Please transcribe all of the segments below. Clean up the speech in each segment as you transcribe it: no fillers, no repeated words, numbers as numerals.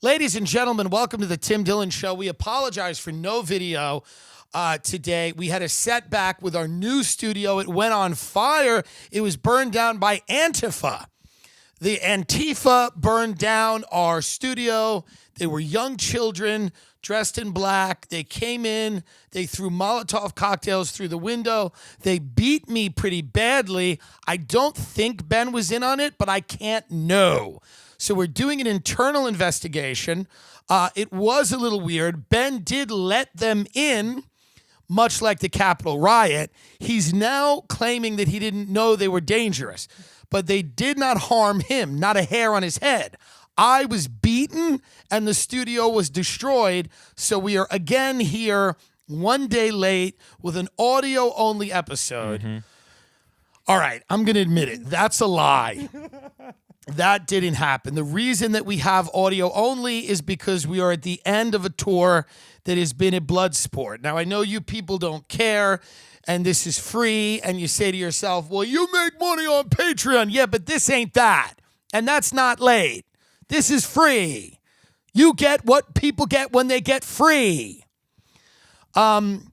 Ladies and gentlemen, welcome to the Tim Dillon Show. We apologize for no video today. We had a setback with our new studio. It went on fire. It was burned down by Antifa. The Antifa burned down our studio. They were young children dressed in black. They came in. They threw Molotov cocktails through the window. They beat me pretty badly. I don't think Ben was in on it, but I can't know. So we're doing an internal investigation. It was a little weird. Ben did let them in, much like the Capitol riot. He's now claiming that he didn't know they were dangerous, but they did not harm him, not a hair on his head. I was beaten and the studio was destroyed. So we are again here one day late with an audio-only episode. Mm-hmm. All right, I'm going to admit it. That's a lie. That didn't happen. The reason that we have audio only is because we are at the end of a tour that has been a blood sport. Now, I know you people don't care, and this is free, and you say to yourself, well, you make money on Patreon. Yeah, but this ain't that, and that's not late. This is free. You get what people get when they get free. And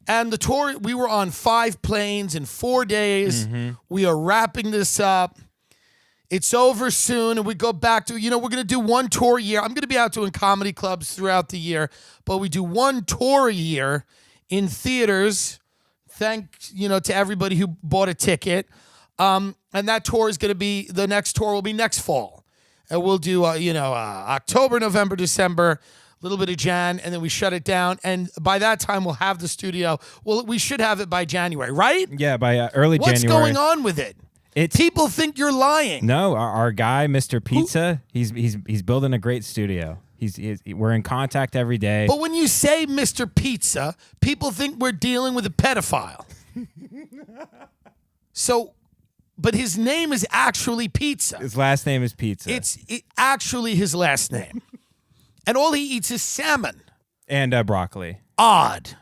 the tour, we were on 5 planes in 4 days. Mm-hmm. We are wrapping this up. It's over soon, and we go back to, we're going to do one tour a year. I'm going to be out doing comedy clubs throughout the year, but we do one tour a year in theaters. Thanks, to everybody who bought a ticket. And that tour is going to be, the next tour will be next fall. And we'll do, October, November, December, a little bit of Jan, and then we shut it down. And by that time, we'll have the studio. Well, we should have it by January, right? Yeah, by early January. What's going on with it? People think you're lying. No, our guy, Mr. Pizza, he's building a great studio. We're in contact every day. But when you say Mr. Pizza, people think we're dealing with a pedophile. But his name is actually Pizza. His last name is Pizza. It's actually his last name. And all he eats is salmon. And broccoli. Odd.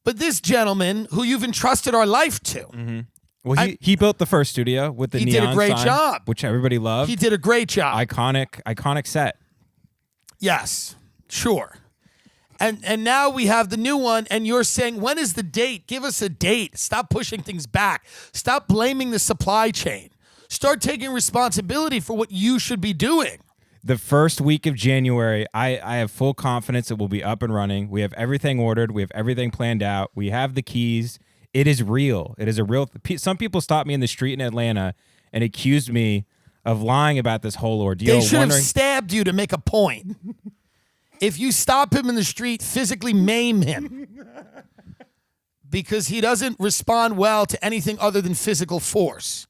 But this gentleman, who you've entrusted our life to, mm-hmm. Well, he built the first studio with the neon sign. He did a great job. Which everybody loved. He did a great job. Iconic set. Yes, sure. And now we have the new one, and you're saying, when is the date? Give us a date. Stop pushing things back. Stop blaming the supply chain. Start taking responsibility for what you should be doing. The first week of January, I have full confidence it will be up and running. We have everything ordered. We have everything planned out. We have the keys. It is real. It is a real. Some people stopped me in the street in Atlanta and accused me of lying about this whole ordeal. They should have stabbed you to make a point. If you stop him in the street, physically maim him. Because he doesn't respond well to anything other than physical force.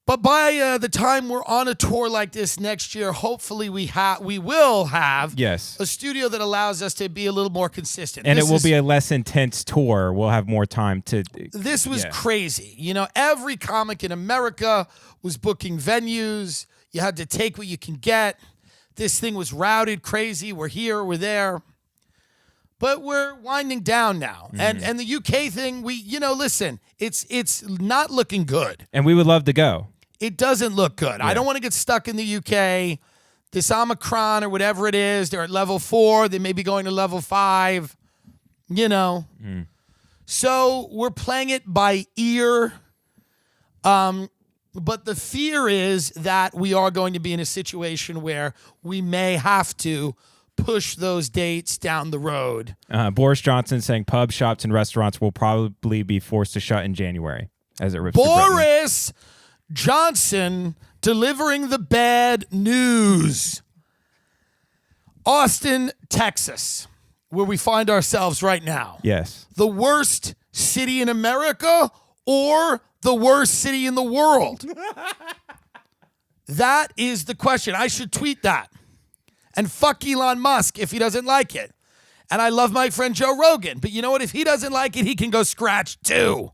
But by the time we're on a tour like this next year, hopefully we will have a studio that allows us to be a little more consistent. And it will be a less intense tour. We'll have more time to... This was crazy. Every comic in America was booking venues. You had to take what you can get. This thing was routed crazy. We're here, we're there. But we're winding down now. Mm-hmm. And the UK thing, listen, it's not looking good. And we would love to go. It doesn't look good. Yeah. I don't want to get stuck in the UK. This Omicron or whatever it is, they're at level 4. They may be going to level 5. So we're playing it by ear. But the fear is that we are going to be in a situation where we may have to push those dates down the road. Boris Johnson saying pubs, shops, and restaurants will probably be forced to shut in January as it rips Boris Johnson delivering the bad news. Austin, Texas, where we find ourselves right now. Yes. The worst city in America or the worst city in the world? That is the question. I should tweet that. And fuck Elon Musk if he doesn't like it. And I love my friend Joe Rogan. But you know what? If he doesn't like it, he can go scratch too.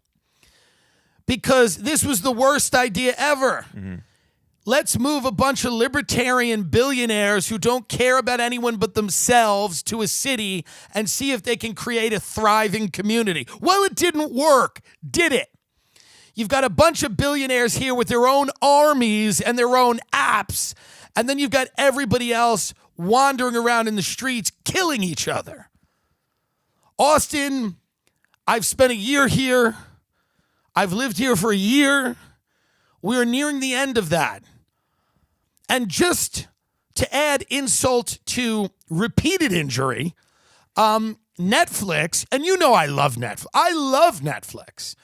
Because this was the worst idea ever. Mm-hmm. Let's move a bunch of libertarian billionaires who don't care about anyone but themselves to a city and see if they can create a thriving community. Well, it didn't work, did it? You've got a bunch of billionaires here with their own armies and their own apps, And then you've got everybody else wandering around in the streets killing each other. Austin, I've spent a year here. I've lived here for a year. We're nearing the end of that. And just to add insult to repeated injury, Netflix, and you know I love Netflix. I love Netflix.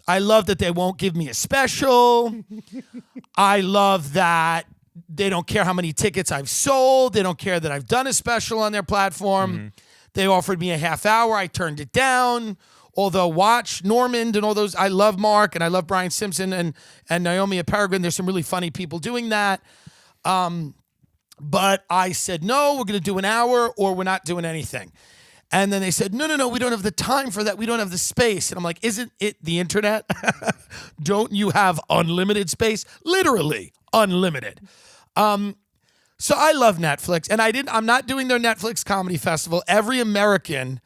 I love that they won't give me a special. I love that they don't care how many tickets I've sold. They don't care that I've done a special on their platform. Mm-hmm. They offered me a half hour. I turned it down. Although Watch, Normand, and all those, I love Mark and I love Brian Simpson and Naomi Peregrine. There's some really funny people doing that. But I said, no, we're going to do an hour or we're not doing anything. And then they said, no, we don't have the time for that. We don't have the space. And I'm like, isn't it the internet? Don't you have unlimited space? Literally unlimited. So I love Netflix, and I'm not doing their Netflix comedy festival. Every American,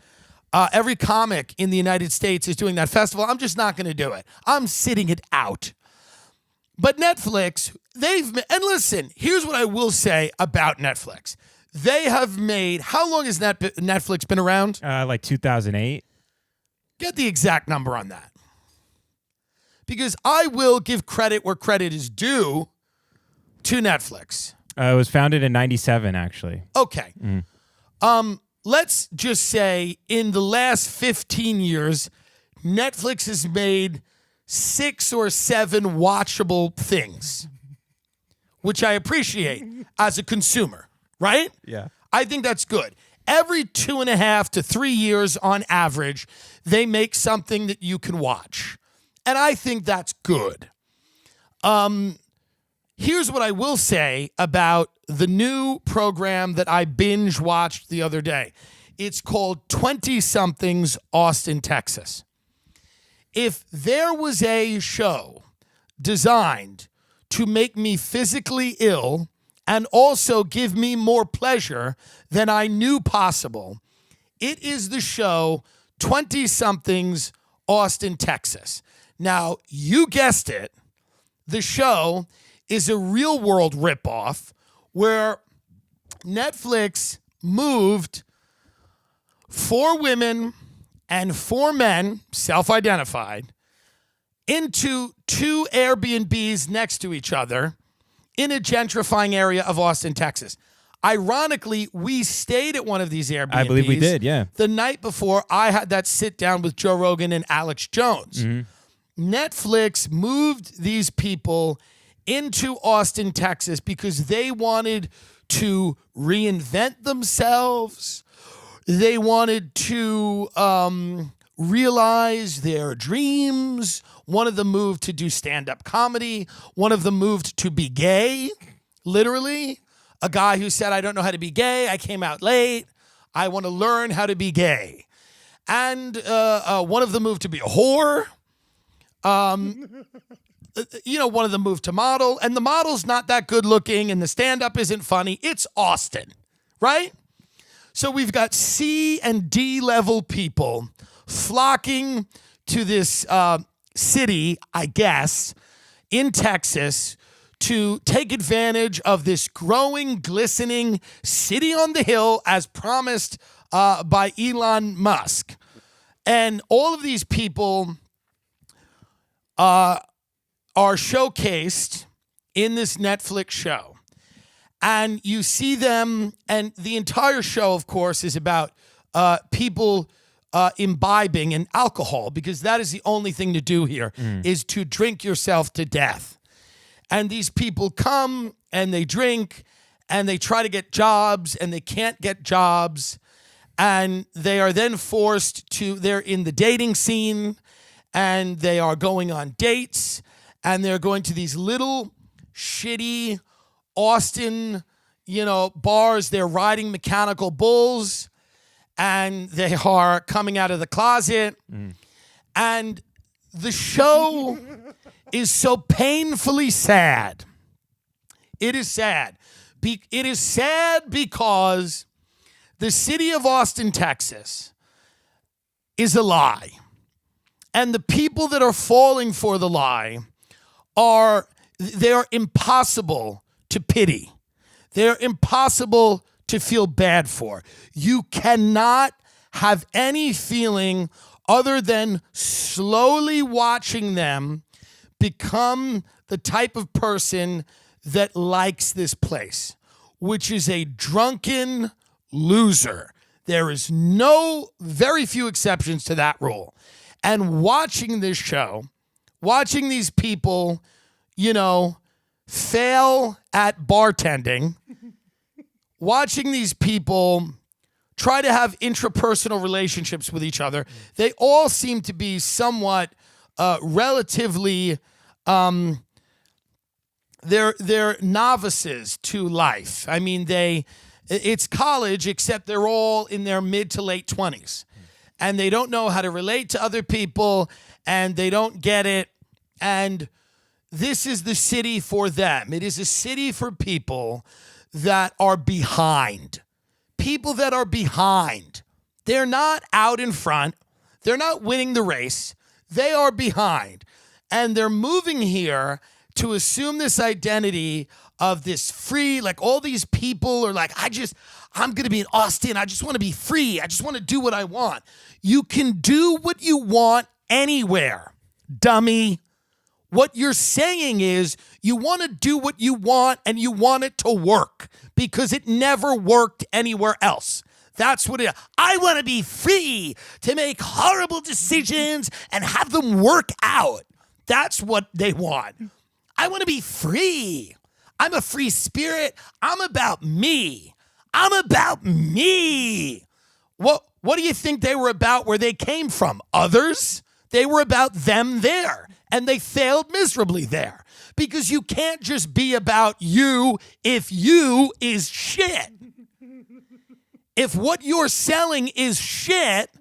every comic in the United States is doing that festival. I'm just not going to do it. I'm sitting it out. But Netflix, and listen, here's what I will say about Netflix. They have made, how long has Netflix been around? Like 2008. Get the exact number on that. Because I will give credit where credit is due to Netflix. It was founded in 97, actually. Okay. Let's just say in the last 15 years, Netflix has made 6 or 7 watchable things, which I appreciate as a consumer. Right? Yeah. I think that's good. Every 2.5 to 3 years on average, they make something that you can watch. And I think that's good. Here's what I will say about the new program that I binge watched the other day. It's called 20-somethings Austin, Texas. If there was a show designed to make me physically ill and also give me more pleasure than I knew possible, it is the show 20-somethings Austin, Texas. Now, you guessed it, the show is a real-world ripoff where Netflix moved 4 women and 4 men, self-identified, into 2 Airbnbs next to each other in a gentrifying area of Austin, Texas. Ironically, we stayed at one of these Airbnbs. I believe we did, yeah. The night before I had that sit down with Joe Rogan and Alex Jones. Mm-hmm. Netflix moved these people into Austin, Texas because they wanted to reinvent themselves. They wanted to realize their dreams. One of them moved to do stand-up comedy. One of them moved to be gay, literally. A guy who said, I don't know how to be gay. I came out late. I want to learn how to be gay. And one of them moved to be a whore. One of them moved to model. And the model's not that good looking and the stand-up isn't funny. It's Austin, right? So we've got C and D level people flocking to this city, I guess, in Texas to take advantage of this growing, glistening city on the hill as promised by Elon Musk. And all of these people are showcased in this Netflix show. And you see them, and the entire show, of course, is about people imbibing in alcohol, because that is the only thing to do here, is to drink yourself to death. And these people come and they drink and they try to get jobs and they can't get jobs. And they are then they're in the dating scene and they are going on dates and they're going to these little shitty Austin, bars. They're riding mechanical bulls. And they are coming out of the closet. And the show is so painfully sad. It is sad. It is sad because the city of Austin, Texas is a lie. And the people that are falling for the lie they're impossible to pity. They're impossible to feel bad for. You cannot have any feeling other than slowly watching them become the type of person that likes this place, which is a drunken loser. There is very few exceptions to that rule. And watching this show, watching these people, fail at bartending, watching these people try to have intrapersonal relationships with each other, they all seem to be somewhat relatively, they're novices to life. I mean, it's college, except they're all in their mid to late 20s. And they don't know how to relate to other people, and they don't get it. And this is the city for them. It is a city for people that are behind. People that are behind. They're not out in front. They're not winning the race. They are behind. And they're moving here to assume this identity of this free, like all these people are like, I'm going to be in Austin. I just want to be free. I just want to do what I want. You can do what you want anywhere, dummy. What you're saying is you want to do what you want and you want it to work because it never worked anywhere else. That's what it is. I want to be free to make horrible decisions and have them work out. That's what they want. I want to be free. I'm a free spirit. I'm about me. I'm about me. What do you think they were about where they came from? Others? They were about them there, and they failed miserably there because you can't just be about you if you is shit. If what you're selling is shit,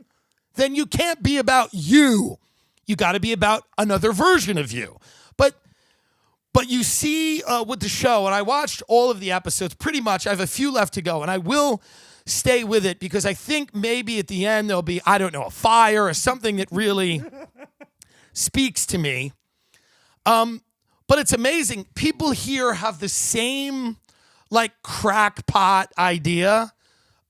then you can't be about you. You got to be about another version of you. But you see with the show, and I watched all of the episodes pretty much. I have a few left to go, and I will stay with it because I think maybe at the end there'll be, I don't know, a fire or something that really speaks to me. But it's amazing. People here have the same, crackpot idea.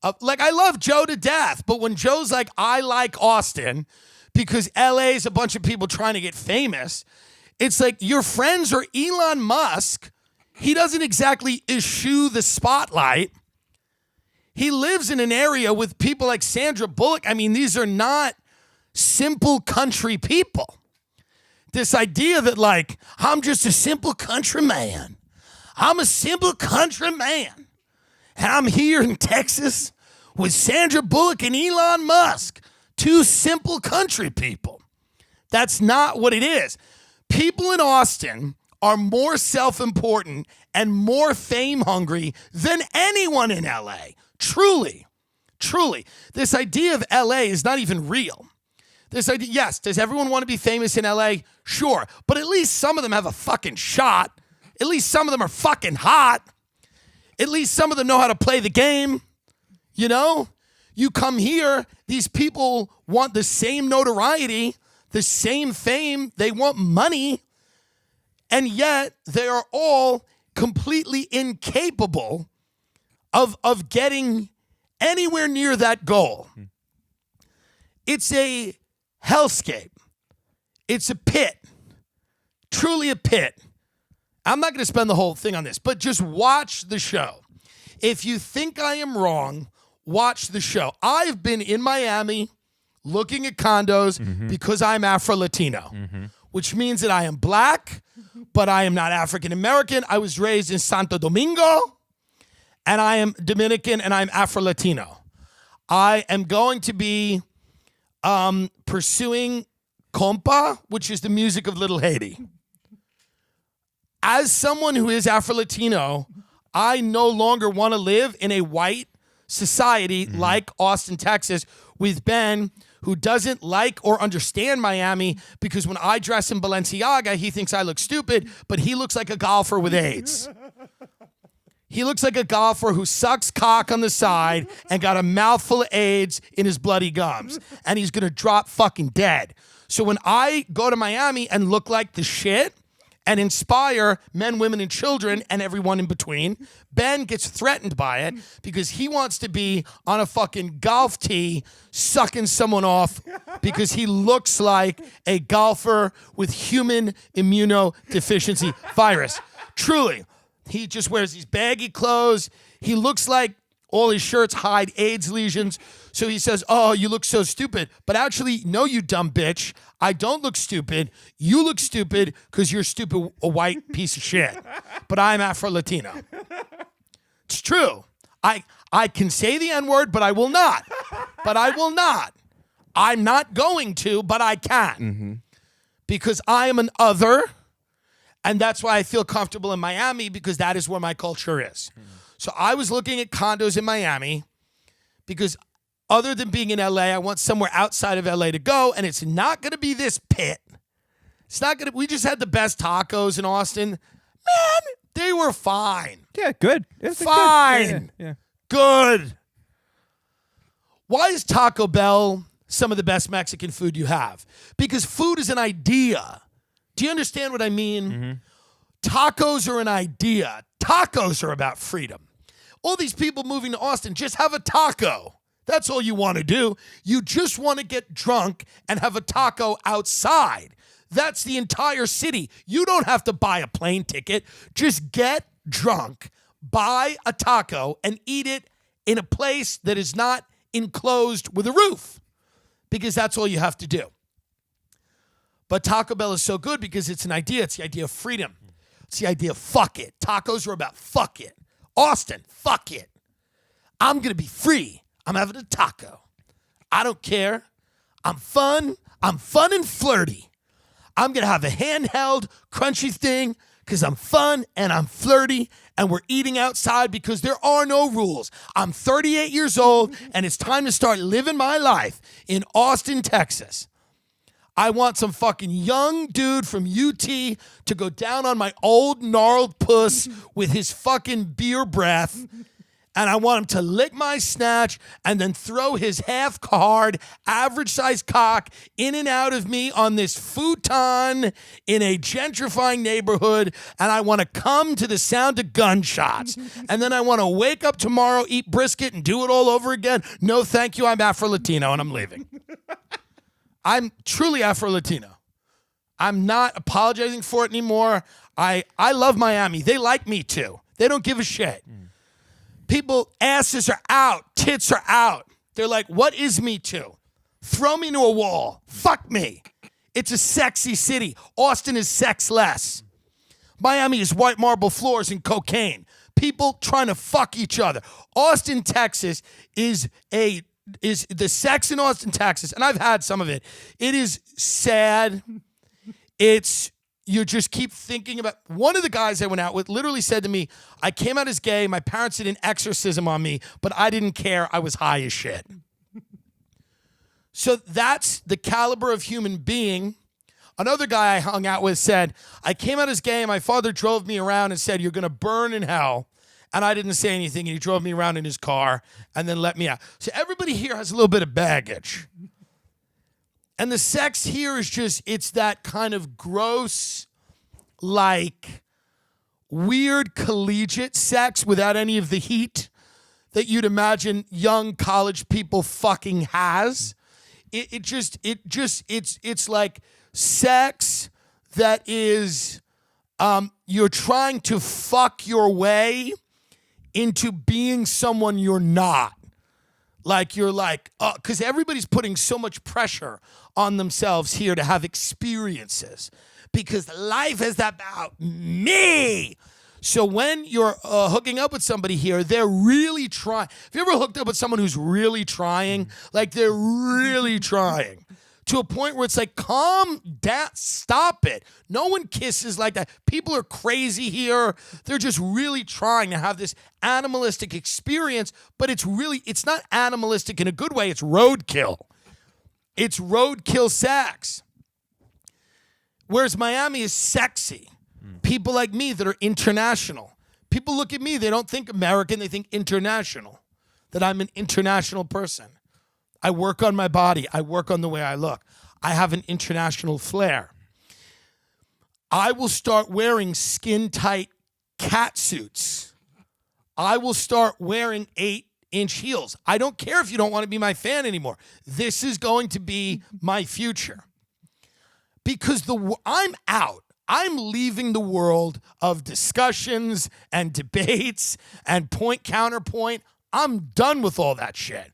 I love Joe to death, but when Joe's like, I like Austin because LA is a bunch of people trying to get famous, it's like your friends are Elon Musk. He doesn't exactly eschew the spotlight. He lives in an area with people like Sandra Bullock. I mean, these are not simple country people. This idea that, I'm just a simple country man. I'm a simple country man. And I'm here in Texas with Sandra Bullock and Elon Musk, two simple country people. That's not what it is. People in Austin are more self-important and more fame-hungry than anyone in LA. Truly. Truly. This idea of LA is not even real. This idea, yes, does everyone want to be famous in LA? Sure. But at least some of them have a fucking shot. At least some of them are fucking hot. At least some of them know how to play the game. You come here, these people want the same notoriety, the same fame, they want money, and yet they are all completely incapable of getting anywhere near that goal. It's a hellscape. It's a pit. Truly a pit. I'm not going to spend the whole thing on this, but just watch the show. If you think I am wrong, watch the show. I've been in Miami looking at condos because I'm Afro-Latino, which means that I am black, but I am not African-American. I was raised in Santo Domingo, and I am Dominican, and I'm Afro-Latino. I am going to be pursuing compa, which is the music of Little Haiti. As someone who is Afro-Latino, I no longer want to live in a white society like Austin, Texas, with Ben, who doesn't like or understand Miami because when I dress in Balenciaga, he thinks I look stupid, but he looks like a golfer with AIDS. He looks like a golfer who sucks cock on the side and got a mouthful of AIDS in his bloody gums, and he's going to drop fucking dead. So when I go to Miami and look like the shit, and inspire men, women, and children and everyone in between. Ben gets threatened by it because he wants to be on a fucking golf tee sucking someone off because he looks like a golfer with human immunodeficiency virus. Truly, he just wears these baggy clothes. He looks like all his shirts hide AIDS lesions. So he says, oh, you look so stupid. But actually, no, you dumb bitch. I don't look stupid. You look stupid because you're stupid, a white piece of shit. But I'm Afro-Latino. It's true. I can say the N-word, but I will not. But I will not. I'm not going to, but I can. Mm-hmm. Because I am an other. And that's why I feel comfortable in Miami, because that is where my culture is. Mm-hmm. So I was looking at condos in Miami because other than being in LA, I want somewhere outside of LA to go, and it's not going to be this pit. It's not going to. We just had the best tacos in Austin. Man, they were fine. Yeah, good. It's fine. Good. Yeah. Good. Why is Taco Bell some of the best Mexican food you have? Because food is an idea. Do you understand what I mean? Mm-hmm. Tacos are an idea. Tacos are about freedom. All these people moving to Austin, just have a taco. That's all you want to do. You just want to get drunk and have a taco outside. That's the entire city. You don't have to buy a plane ticket. Just get drunk, buy a taco, and eat it in a place that is not enclosed with a roof, because that's all you have to do. But Taco Bell is so good because it's an idea. It's the idea of freedom. It's the idea of fuck it. Tacos are about fuck it. Austin, fuck it. I'm going to be free. I'm having a taco. I don't care. I'm fun. I'm fun and flirty. I'm going to have a handheld, crunchy thing because I'm fun and I'm flirty, and we're eating outside because there are no rules. I'm 38 years old, and it's time to start living my life in Austin, Texas. I want some fucking young dude from UT to go down on my old gnarled puss with his fucking beer breath, and I want him to lick my snatch and then throw his half-hard, average-sized cock in and out of me on this futon in a gentrifying neighborhood, and I want to come to the sound of gunshots. And then I want to wake up tomorrow, eat brisket, and do it all over again. No, thank you, I'm Afro-Latino, and I'm leaving. I'm truly Afro-Latino. I'm not apologizing for it anymore. I love Miami. They like me too. They don't give a shit. People, asses are out. Tits are out. They're like, what is Me Too? Throw me to a wall. Fuck me. It's a sexy city. Austin is sexless. Miami is white marble floors and cocaine. People trying to fuck each other. Austin, Texas is the sex in Austin, Texas, and I've had some of it. It is sad. You just keep thinking about. One of the guys I went out with literally said to me, I came out as gay. My parents did an exorcism on me, but I didn't care. I was high as shit. So that's the caliber of human being. Another guy I hung out with said, I came out as gay, and my father drove me around and said, you're going to burn in hell. And I didn't say anything, and he drove me around in his car and then let me out. So everybody here has a little bit of baggage. And the sex here is just, it's that kind of gross, like, weird collegiate sex without any of the heat that you'd imagine young college people fucking has. It's like sex that is, you're trying to fuck your way into being someone you're not. Like, you're like, because everybody's putting so much pressure on themselves here to have experiences because life is about me. So when you're hooking up with somebody here, they're really trying. Have you ever hooked up with someone who's really trying? Like, they're really trying to a point where it's like, calm down, stop it. No one kisses like that. People are crazy here. They're just really trying to have this animalistic experience, but it's not animalistic in a good way. It's roadkill. It's roadkill sex. Whereas Miami is sexy. People like me that are international. People look at me, they don't think American, they think international. That I'm an international person. I work on my body. I work on the way I look. I have an international flair. I will start wearing skin-tight cat suits. I will start wearing 8-inch heels. I don't care if you don't want to be my fan anymore. This is going to be my future. Because I'm out. I'm leaving the world of discussions and debates and point counterpoint. I'm done with all that shit.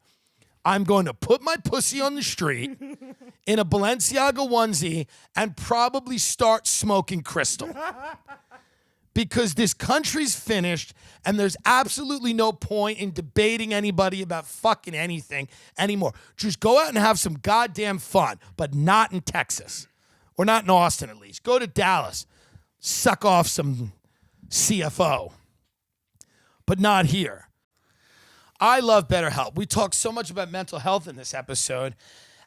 I'm going to put my pussy on the street in a Balenciaga onesie and probably start smoking crystal. Because this country's finished and there's absolutely no point in debating anybody about fucking anything anymore. Just go out and have some goddamn fun, but not in Texas. Or not in Austin, at least. Go to Dallas. Suck off some CFO. But not here. I love BetterHelp. We talk so much about mental health in this episode.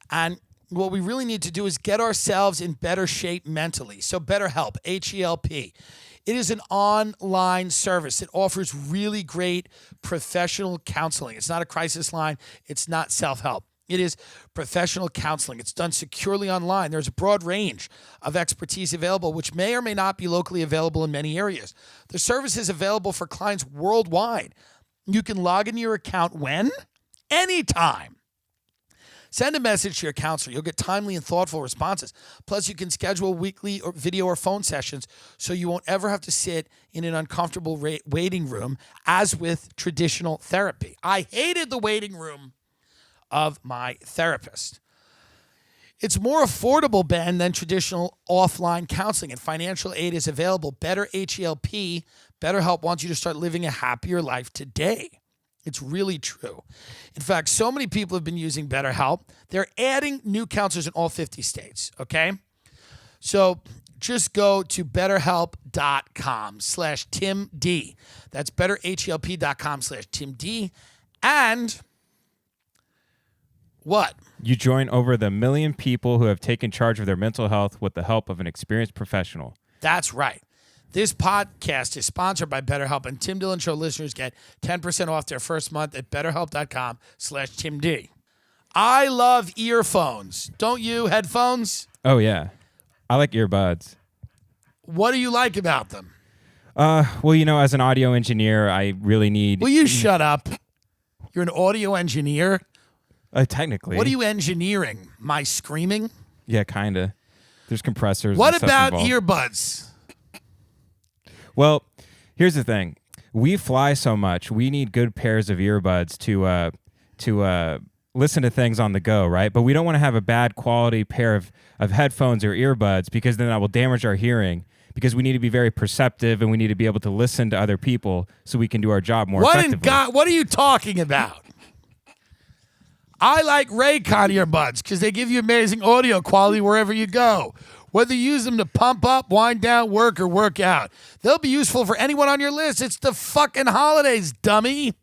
And what we really need to do is get ourselves in better shape mentally. So BetterHelp, H-E-L-P. It is an online service. It offers really great professional counseling. It's not a crisis line. It's not self-help. It is professional counseling. It's done securely online. There's a broad range of expertise available, which may or may not be locally available in many areas. The service is available for clients worldwide. You can log into your account when? Anytime. Send a message to your counselor. You'll get timely and thoughtful responses. Plus, you can schedule weekly or video or phone sessions so you won't ever have to sit in an uncomfortable waiting room as with traditional therapy. I hated the waiting room of my therapist. It's more affordable, Ben, than traditional offline counseling, and financial aid is available. Better H-E-L-P, BetterHelp wants you to start living a happier life today. It's really true. In fact, so many people have been using BetterHelp. They're adding new counselors in all 50 states, okay? So just go to betterhelp.com/TimD. That's betterhelp.com/TimD. And what? You join over the 1 million people who have taken charge of their mental health with the help of an experienced professional. That's right. This podcast is sponsored by BetterHelp, and Tim Dillon Show listeners get 10% off their first month at betterhelp.com/TimD. I love earphones. Don't you? Headphones? Oh, yeah. I like earbuds. What do you like about them? Well, you know, as an audio engineer, I really need... Will you shut up? You're an audio engineer? Technically. What are you engineering? My screaming? Yeah, kind of. There's compressors. What and stuff about involved. earbuds? Well, here's the thing. We fly so much. We need good pairs of earbuds to listen to things on the go, right? But we don't want to have a bad quality pair of headphones or earbuds because then that will damage our hearing. Because we need to be very perceptive and we need to be able to listen to other people so we can do our job more effectively. What are you talking about? I like Raycon earbuds because they give you amazing audio quality wherever you go. Whether you use them to pump up, wind down, work, or work out. They'll be useful for anyone on your list. It's the fucking holidays, dummy.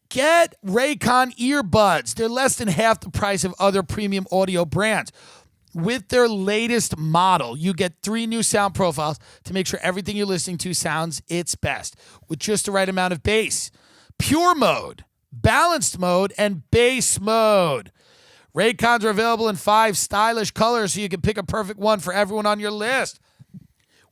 Get Raycon earbuds. They're less than half the price of other premium audio brands. With their latest model, you get 3 new sound profiles to make sure everything you're listening to sounds its best with just the right amount of bass. Pure mode, balanced mode, and bass mode. Raycons are available in 5 stylish colors so you can pick a perfect one for everyone on your list.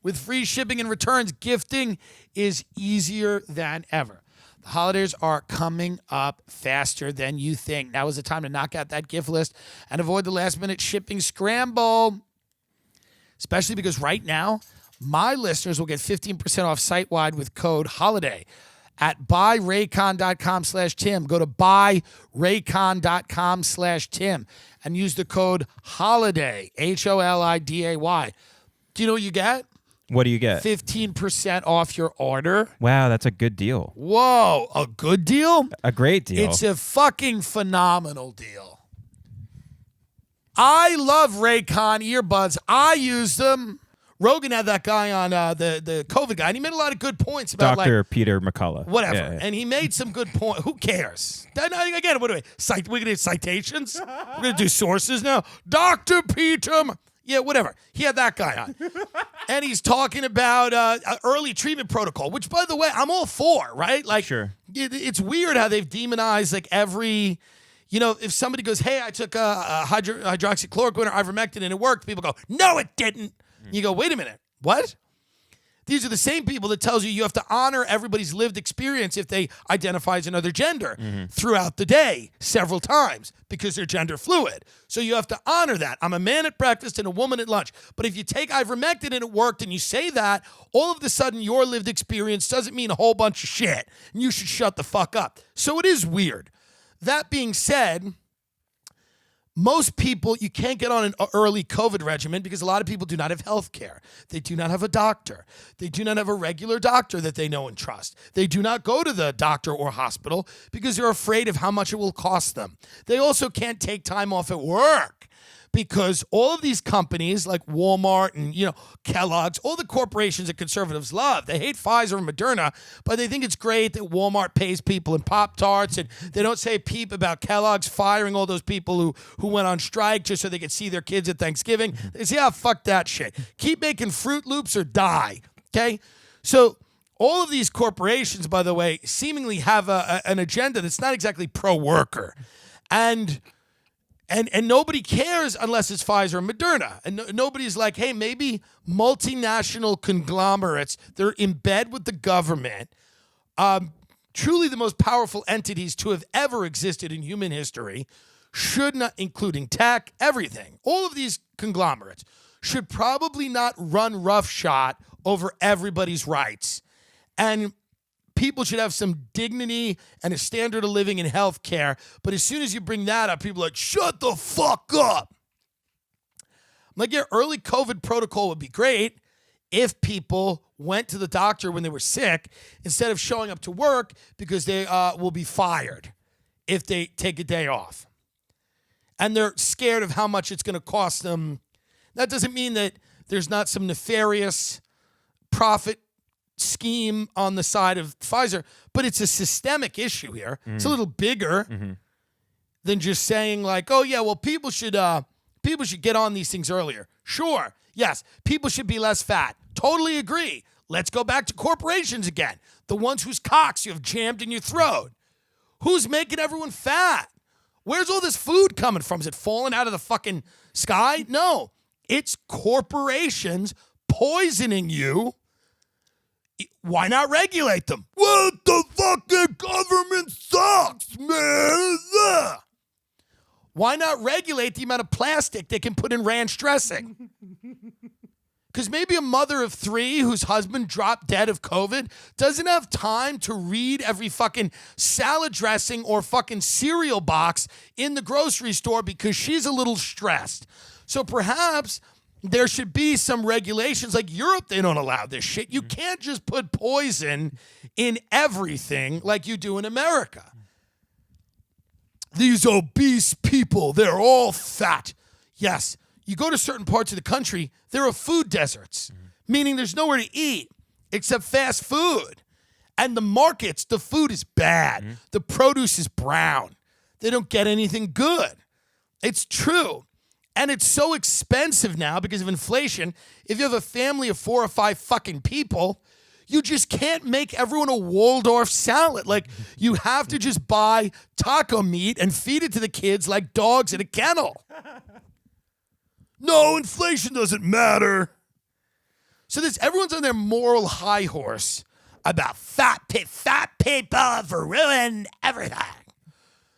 With free shipping and returns, gifting is easier than ever. The holidays are coming up faster than you think. Now is the time to knock out that gift list and avoid the last-minute shipping scramble. Especially because right now, my listeners will get 15% off site-wide with code HOLIDAY at buyraycon.com/Tim. Go to buyraycon.com/Tim and use the code HOLIDAY, HOLIDAY. Do you know what you get? What do you get? 15% off your order. Wow, that's a good deal. Whoa, a good deal? A great deal. It's a fucking phenomenal deal. I love Raycon earbuds. I use them. Rogan had that guy on the COVID guy, and he made a lot of good points about Dr. Peter McCullough. whatever. Yeah, yeah. And he made some good points. Who cares? Again, what do we? We're going to do citations? We're going to do sources now? Dr. Peter. Yeah, whatever. He had that guy on. And he's talking about early treatment protocol, which, by the way, I'm all for, right? Like, Sure. It's weird how they've demonized, like, every... You know, if somebody goes, hey, I took hydroxychloroquine or ivermectin and it worked, people go, no, it didn't. You go, wait a minute. What? These are the same people that tells you have to honor everybody's lived experience if they identify as another gender throughout the day several times because they're gender fluid. So you have to honor that. I'm a man at breakfast and a woman at lunch. But if you take ivermectin and it worked and you say that, all of a sudden your lived experience doesn't mean a whole bunch of shit. And you should shut the fuck up. So it is weird. That being said, most people, you can't get on an early COVID regimen because a lot of people do not have health care. They do not have a doctor. They do not have a regular doctor that they know and trust. They do not go to the doctor or hospital because they're afraid of how much it will cost them. They also can't take time off at work because all of these companies like Walmart and, Kellogg's, all the corporations that conservatives love, they hate Pfizer and Moderna, but they think it's great that Walmart pays people in Pop-Tarts, and they don't say a peep about Kellogg's firing all those people who went on strike just so they could see their kids at Thanksgiving. They say, fuck that shit. Keep making Fruit Loops or die, okay? So all of these corporations, by the way, seemingly have an agenda that's not exactly pro-worker. And nobody cares unless it's Pfizer and Moderna. And nobody's like, hey, maybe multinational conglomerates, they're in bed with the government, truly the most powerful entities to have ever existed in human history, should not, including tech, everything. All of these conglomerates should probably not run roughshod over everybody's rights. And people should have some dignity and a standard of living in health care. But as soon as you bring that up, people are like, shut the fuck up. I'm like, yeah, early COVID protocol would be great if people went to the doctor when they were sick instead of showing up to work because they will be fired if they take a day off. And they're scared of how much it's going to cost them. That doesn't mean that there's not some nefarious profit scheme on the side of Pfizer, but it's a systemic issue here. It's a little bigger than just saying like, oh yeah, well people should get on these things earlier. Sure, yes, people should be less fat. Totally agree. Let's go back to corporations again. The ones whose cocks you have jammed in your throat. Who's making everyone fat? Where's all this food coming from? Is it falling out of the fucking sky? No, it's corporations poisoning you. Why not regulate them? What the fucking government sucks, man. Ugh. Why not regulate the amount of plastic they can put in ranch dressing? Because maybe a mother of 3 whose husband dropped dead of COVID doesn't have time to read every fucking salad dressing or fucking cereal box in the grocery store because she's a little stressed. So perhaps there should be some regulations. Like Europe, they don't allow this shit. You can't just put poison in everything like you do in America. These obese people, they're all fat. Yes, you go to certain parts of the country, there are food deserts, meaning there's nowhere to eat except fast food. And the markets, the food is bad. The produce is brown. They don't get anything good. It's true. And it's so expensive now because of inflation. If you have a family of 4 or 5 fucking people, you just can't make everyone a Waldorf salad. Like, you have to just buy taco meat and feed it to the kids like dogs in a kennel. No, inflation doesn't matter. So everyone's on their moral high horse about fat people have ruined everything.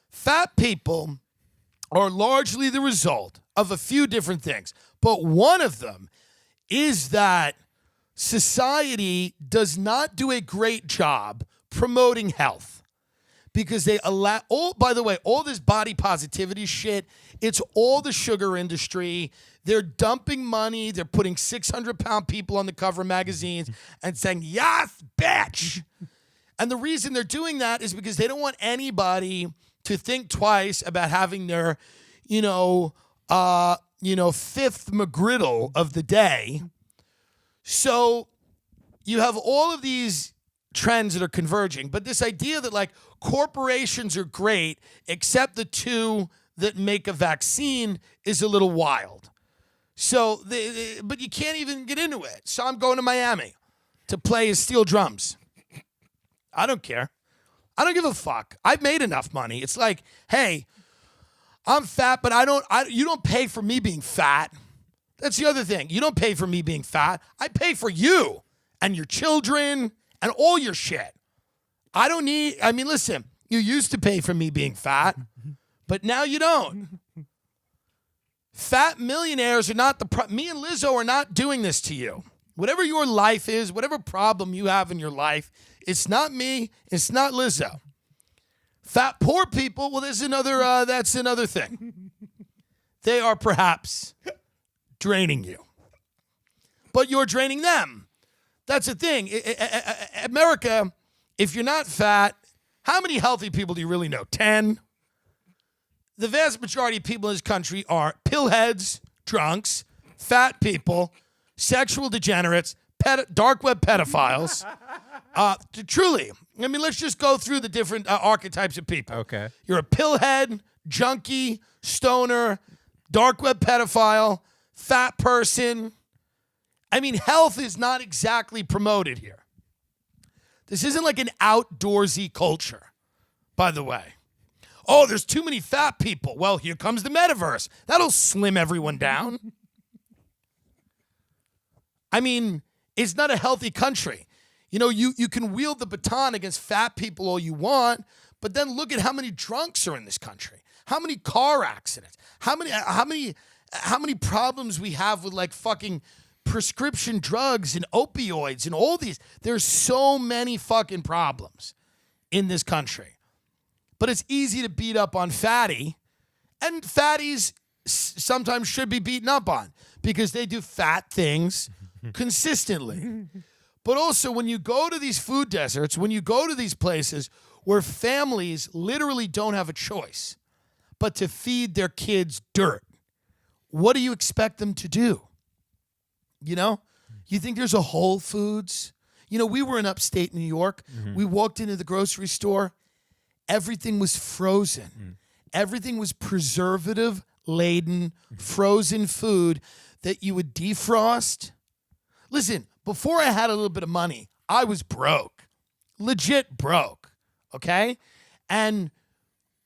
Fat people are largely the result of a few different things. But one of them is that society does not do a great job promoting health because they allow, by the way, all this body positivity shit, it's all the sugar industry. They're dumping money. They're putting 600-pound people on the cover of magazines and saying, yes, bitch. And the reason they're doing that is because they don't want anybody to think twice about having their, fifth McGriddle of the day. So you have all of these trends that are converging, but this idea that like corporations are great except the 2 that make a vaccine is a little wild. So, but you can't even get into it. So I'm going to Miami to play his steel drums. I don't care. I don't give a fuck. I've made enough money. It's like, hey, I'm fat, but you don't pay for me being fat. That's the other thing. You don't pay for me being fat. I pay for you and your children and all your shit. Listen, you used to pay for me being fat, but now you don't. Fat millionaires are not me and Lizzo are not doing this to you. Whatever your life is, whatever problem you have in your life, it's not me, it's not Lizzo. Fat poor people, well, that's another thing. They are perhaps draining you, but you're draining them. That's the thing. America, if you're not fat, how many healthy people do you really know? 10? The vast majority of people in this country are pillheads, drunks, fat people, sexual degenerates, dark web pedophiles. Truly. I mean, let's just go through the different archetypes of people. Okay. You're a pillhead, junkie, stoner, dark web pedophile, fat person. I mean, health is not exactly promoted here. This isn't like an outdoorsy culture, by the way. Oh, there's too many fat people. Well, here comes the metaverse. That'll slim everyone down. I mean, it's not a healthy country. You know, you can wield the baton against fat people all you want, but then look at how many drunks are in this country. How many car accidents? How many problems we have with like fucking prescription drugs and opioids and all these. There's so many fucking problems in this country. But it's easy to beat up on fatty, and fatties sometimes should be beaten up on because they do fat things consistently. But also when you go to these food deserts, when you go to these places where families literally don't have a choice but to feed their kids dirt, what do you expect them to do? You know, you think there's a Whole Foods? You know, we were in upstate New York. Mm-hmm. We walked into the grocery store. Everything was frozen. Mm. Everything was preservative-laden, frozen food that you would defrost. Listen, before I had a little bit of money, I was broke. Legit broke, okay? And,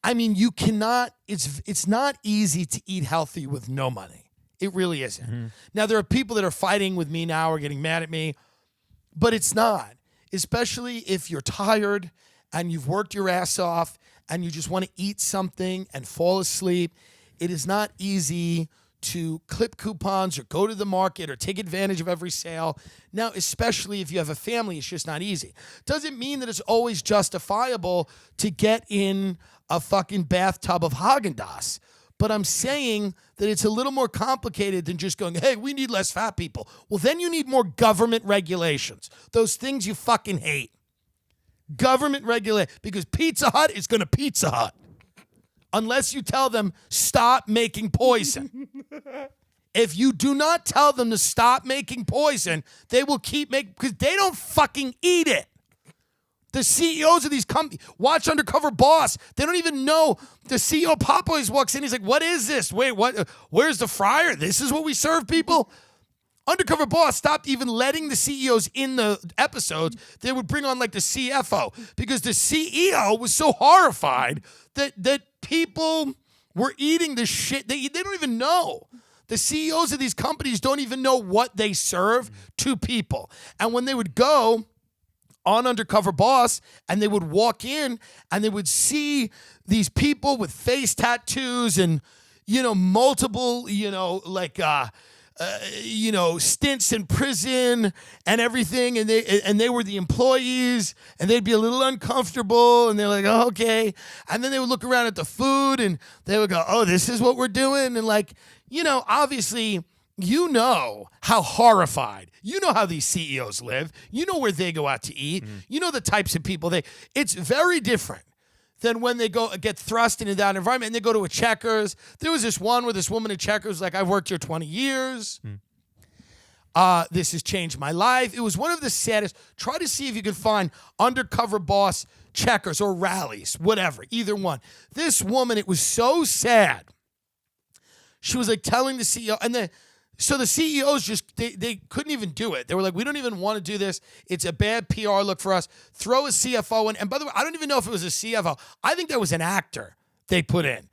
I mean, you cannot, it's not easy to eat healthy with no money. It really isn't. Mm-hmm. Now, there are people that are fighting with me now or getting mad at me, but it's not, especially if you're tired and you've worked your ass off and you just want to eat something and fall asleep. It is not easy to clip coupons or go to the market or take advantage of every sale. Now, especially if you have a family, it's just not easy. Doesn't mean that it's always justifiable to get in a fucking bathtub of Haagen-Dazs. But I'm saying that it's a little more complicated than just going, hey, we need less fat people. Well, then you need more government regulations. Those things you fucking hate. Government regulate, because Pizza Hut is going to Pizza Hut. Unless you tell them, stop making poison. If you do not tell them to stop making poison, they will keep making, because they don't fucking eat it. The CEOs of these companies, watch Undercover Boss, they don't even know. The CEO Pop always walks in, he's like, what is this? Wait, what? Where's the fryer? This is what we serve people? Undercover Boss stopped even letting the CEOs in the episodes. They would bring on like the CFO because the CEO was so horrified that people were eating the shit. They don't even know. The CEOs of these companies don't even know what they serve to people. And when they would go on Undercover Boss and they would walk in and they would see these people with face tattoos and, you know, multiple, you know, like, stints in prison and everything, and they were the employees, and they'd be a little uncomfortable, and they're like, oh, okay, and then they would look around at the food, and they would go, oh, this is what we're doing, and like, you know, obviously, you know how horrified, you know how these CEOs live, you know where they go out to eat, you know the types of people it's very different than when they get thrust into that environment and they go to a Checkers. There was this one where this woman at Checkers was like, I've worked here 20 years. This has changed my life. It was one of the saddest. Try to see if you can find Undercover Boss Checkers or Rallies, whatever, either one. This woman, it was so sad. She was like telling the CEO, and so the CEOs just, they couldn't even do it. They were like, we don't even want to do this. It's a bad PR look for us. Throw a CFO in. And by the way, I don't even know if it was a CFO. I think that was an actor they put in.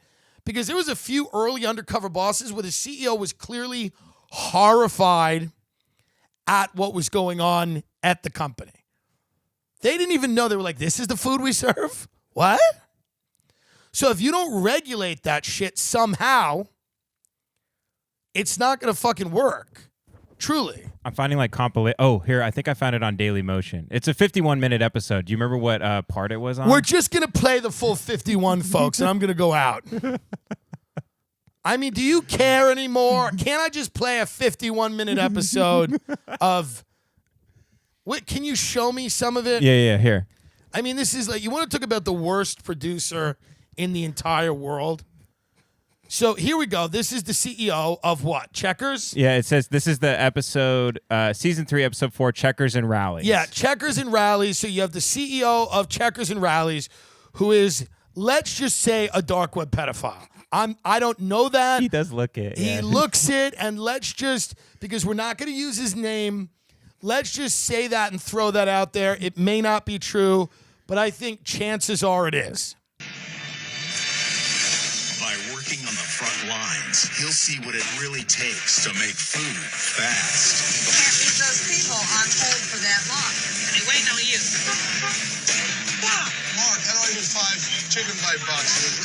Because there was a few early Undercover Bosses where the CEO was clearly horrified at what was going on at the company. They didn't even know. They were like, this is the food we serve? What? So if you don't regulate that shit somehow, it's not going to fucking work. Truly. I'm finding like compilation. Oh, here, I think I found it on Daily Motion. It's a 51-minute episode. Do you remember what part it was on? We're just going to play the full 51, folks, and I'm going to go out. I mean, do you care anymore? Can't I just play a 51-minute episode of... What, can you show me some of it? Yeah, here. I mean, this is like... You want to talk about the worst producer in the entire world? So here we go. This is the CEO of what? Checkers? Yeah, it says this is the episode, season 3, episode 4, Checkers and Rallies. Yeah, Checkers and Rallies. So you have the CEO of Checkers and Rallies, who is, let's just say, a dark web pedophile. I don't know that. He does look it. He looks it, and let's just, because we're not going to use his name, let's just say that and throw that out there. It may not be true, but I think chances are it is. By working on the front lines, he'll see what it really takes to make food fast. You can't leave those people on hold for that long. They're waiting on you. Mark, how do I do 5 chicken bite boxes?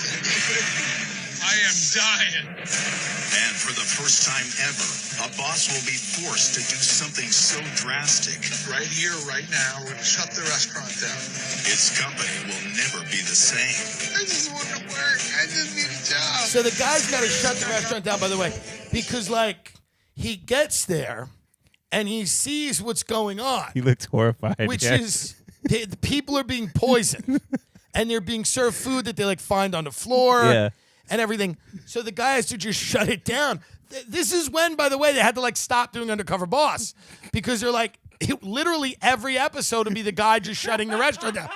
I am dying. And for the first time ever, a boss will be forced to do something so drastic. Right here, right now, we're going to shut the restaurant down. His company will never be the same. I just want to work. I just need a job. So the guy's got to shut the restaurant down, by the way, because, like, he gets there and he sees what's going on. He looks horrified. Which is, the people are being poisoned and they're being served food that they, like, find on the floor. Yeah. And everything. So the guy has to just shut it down. This is when, by the way, they had to like stop doing Undercover Boss because they're like, literally every episode would be the guy just shutting the restaurant down.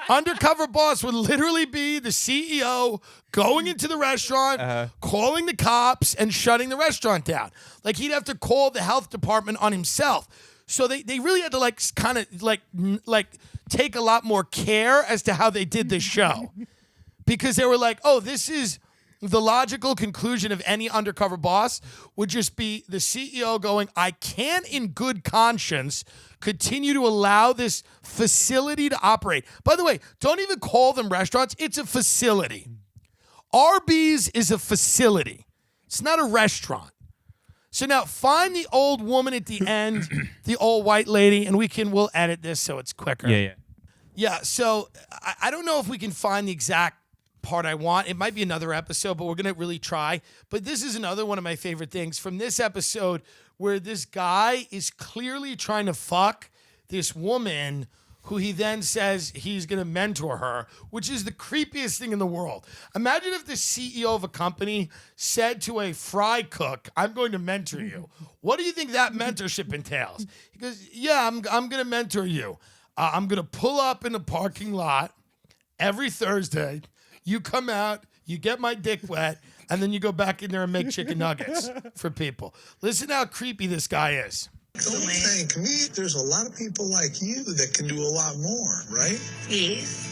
Undercover Boss would literally be the CEO going into the restaurant, calling the cops, and shutting the restaurant down. Like he'd have to call the health department on himself. So they really had to like kind of like take a lot more care as to how they did this show. Because they were like, oh, this is... The logical conclusion of any undercover boss would just be the CEO going, I can't in good conscience continue to allow this facility to operate. By the way, don't even call them restaurants. It's a facility. Arby's is a facility. It's not a restaurant. So now find the old woman at the end, the old white lady, and we'll edit this so it's quicker. Yeah. Yeah, so I don't know if we can find the exact part I want. It might be another episode, but we're going to really try. But this is another one of my favorite things from this episode where this guy is clearly trying to fuck this woman who he then says he's going to mentor her, which is the creepiest thing in the world. Imagine if the CEO of a company said to a fry cook, I'm going to mentor you. What do you think that mentorship entails? He goes, yeah, I'm going to mentor you. I'm going to pull up in the parking lot every Thursday. You come out, you get my dick wet, and then you go back in there and make chicken nuggets for people. Listen how creepy this guy is. Don't thank me. There's a lot of people like you that can do a lot more, right? Yes.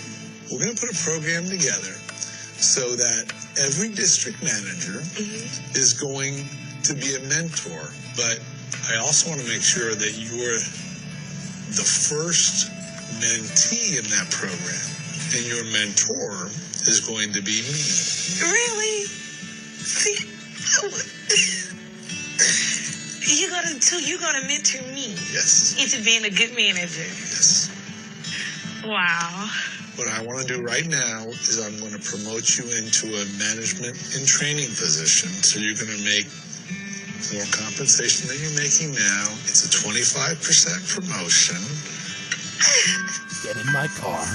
We're going to put a program together so that every district manager is going to be a mentor. But I also want to make sure that you're the first mentee in that program. And your mentor is going to be me. Really? You're gonna mentor me. Yes. Into being a good manager. Yes. Wow. What I want to do right now is I'm going to promote you into a management and training position. So you're going to make more compensation than you're making now. It's a 25% promotion. Get in my car.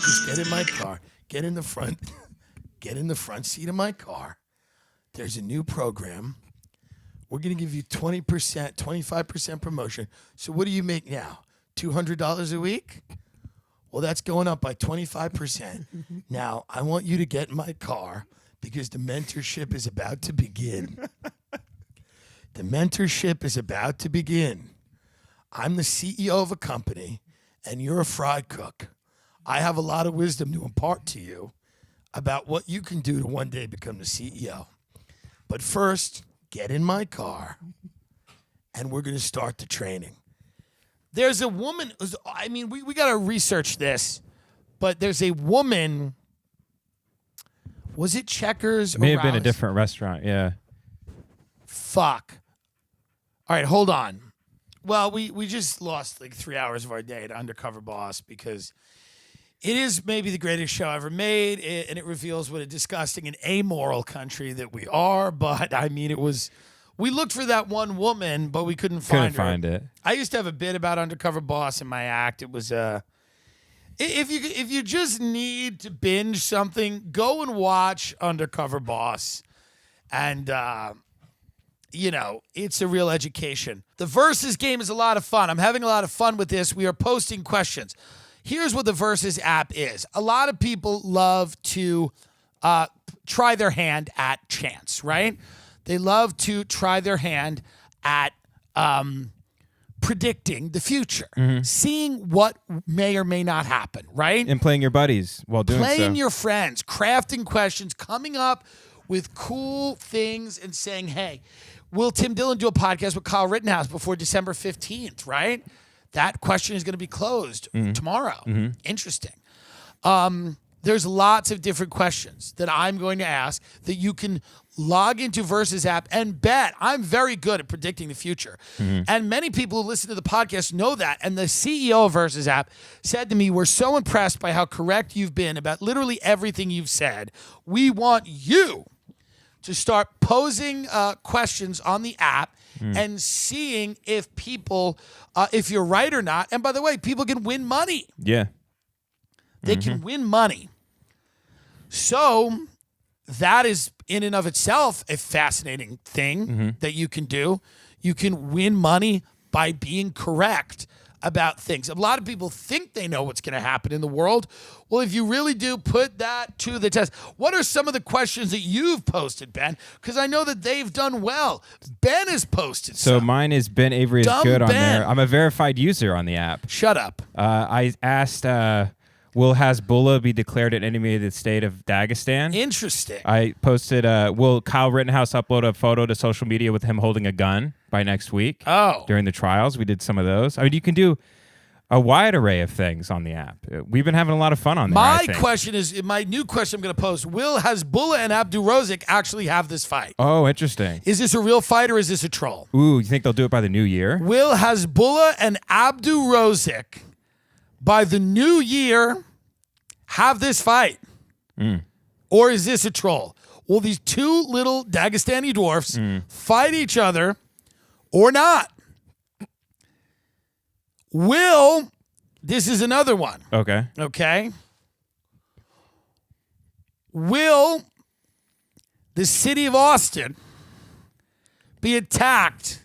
Just get in my car. Get in the front. Get in the front seat of my car. There's a new program. We're going to give you 20%, 25% promotion. So what do you make now? $200 a week? Well, that's going up by 25%. Now, I want you to get in my car because the mentorship is about to begin. The mentorship is about to begin. I'm the CEO of a company, and you're a fry cook. I have a lot of wisdom to impart to you about what you can do to one day become the CEO. But first, get in my car and we're going to start the training. There's a woman, I mean, we got to research this, but there's a woman, was it Checkers? May or have been a Rally's? different restaurant. Yeah. Fuck. All right, hold on. Well, we just lost like 3 hours of our day to Undercover Boss because it is maybe the greatest show ever made, and it reveals what a disgusting and amoral country that we are. But I mean, we looked for that one woman, but we couldn't find her. Couldn't find it. I used to have a bit about Undercover Boss in my act. It was if you just need to binge something, go and watch Undercover Boss, and it's a real education. The Versus game is a lot of fun. I'm having a lot of fun with this. We are posting questions. Here's what the Versus app is. A lot of people love to try their hand at chance, right? They love to try their hand at predicting the future, seeing what may or may not happen, right? And playing your buddies while doing so. Playing your friends, crafting questions, coming up with cool things and saying, hey, will Tim Dillon do a podcast with Kyle Rittenhouse before December 15th, right? That question is going to be closed tomorrow. Interesting. There's lots of different questions that I'm going to ask that you can log into Versus app and bet. I'm very good at predicting the future. And many people who listen to the podcast know that. And the CEO of Versus app said to me, we're so impressed by how correct you've been about literally everything you've said. We want you to start posing questions on the app and seeing if people, if you're right or not. And by the way, people can win money. Yeah. They can win money. So that is in and of itself a fascinating thing that you can do. You can win money by being correct about things. A lot of people think they know what's going to happen in the world. Well, if you really do, put that to the test. What are some of the questions that you've posted, Ben? Because I know that they've done well. Ben has posted So some. mine is Ben Avery is Dumb good on Ben. there. I'm a verified user on the app. Shut up. I asked, will Hezbollah be declared an enemy of the state of Dagestan? Interesting. I posted, will Kyle Rittenhouse upload a photo to social media with him holding a gun by next week? Oh. During the trials, we did some of those. I mean, you can do a wide array of things on the app. We've been having a lot of fun on there. My new question I'm going to pose, will Hezbollah and Abdul-Rozik actually have this fight? Oh, interesting. Is this a real fight or is this a troll? Ooh, you think they'll do it by the new year? Will Hezbollah and Abdul-Rozik by the new year have this fight? Or is this a troll? Will these two little Dagestani dwarfs fight each other or not? This is another one. Okay. Will the city of Austin be attacked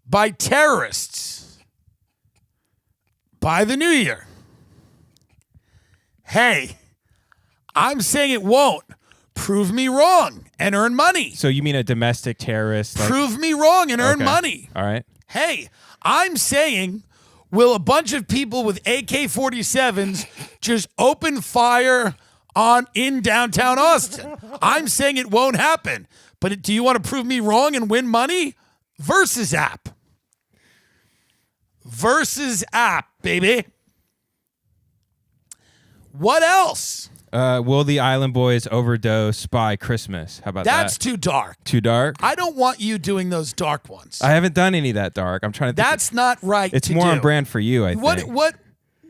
by terrorists by the new year? Hey, I'm saying it won't. Prove me wrong and earn money. So you mean a domestic terrorist? Prove me wrong and earn Okay. money. All right. Hey, I'm saying, will a bunch of people with AK-47s just open fire in downtown Austin? I'm saying it won't happen. But do you want to prove me wrong and win money? Versus app. Versus app, baby. What else? Will the Island Boys overdose by Christmas? How about That's that? too dark. Too dark? I don't want you doing those dark ones. I haven't done any that dark. I'm trying to think. That's not right. It's to more do. on brand for you, I think.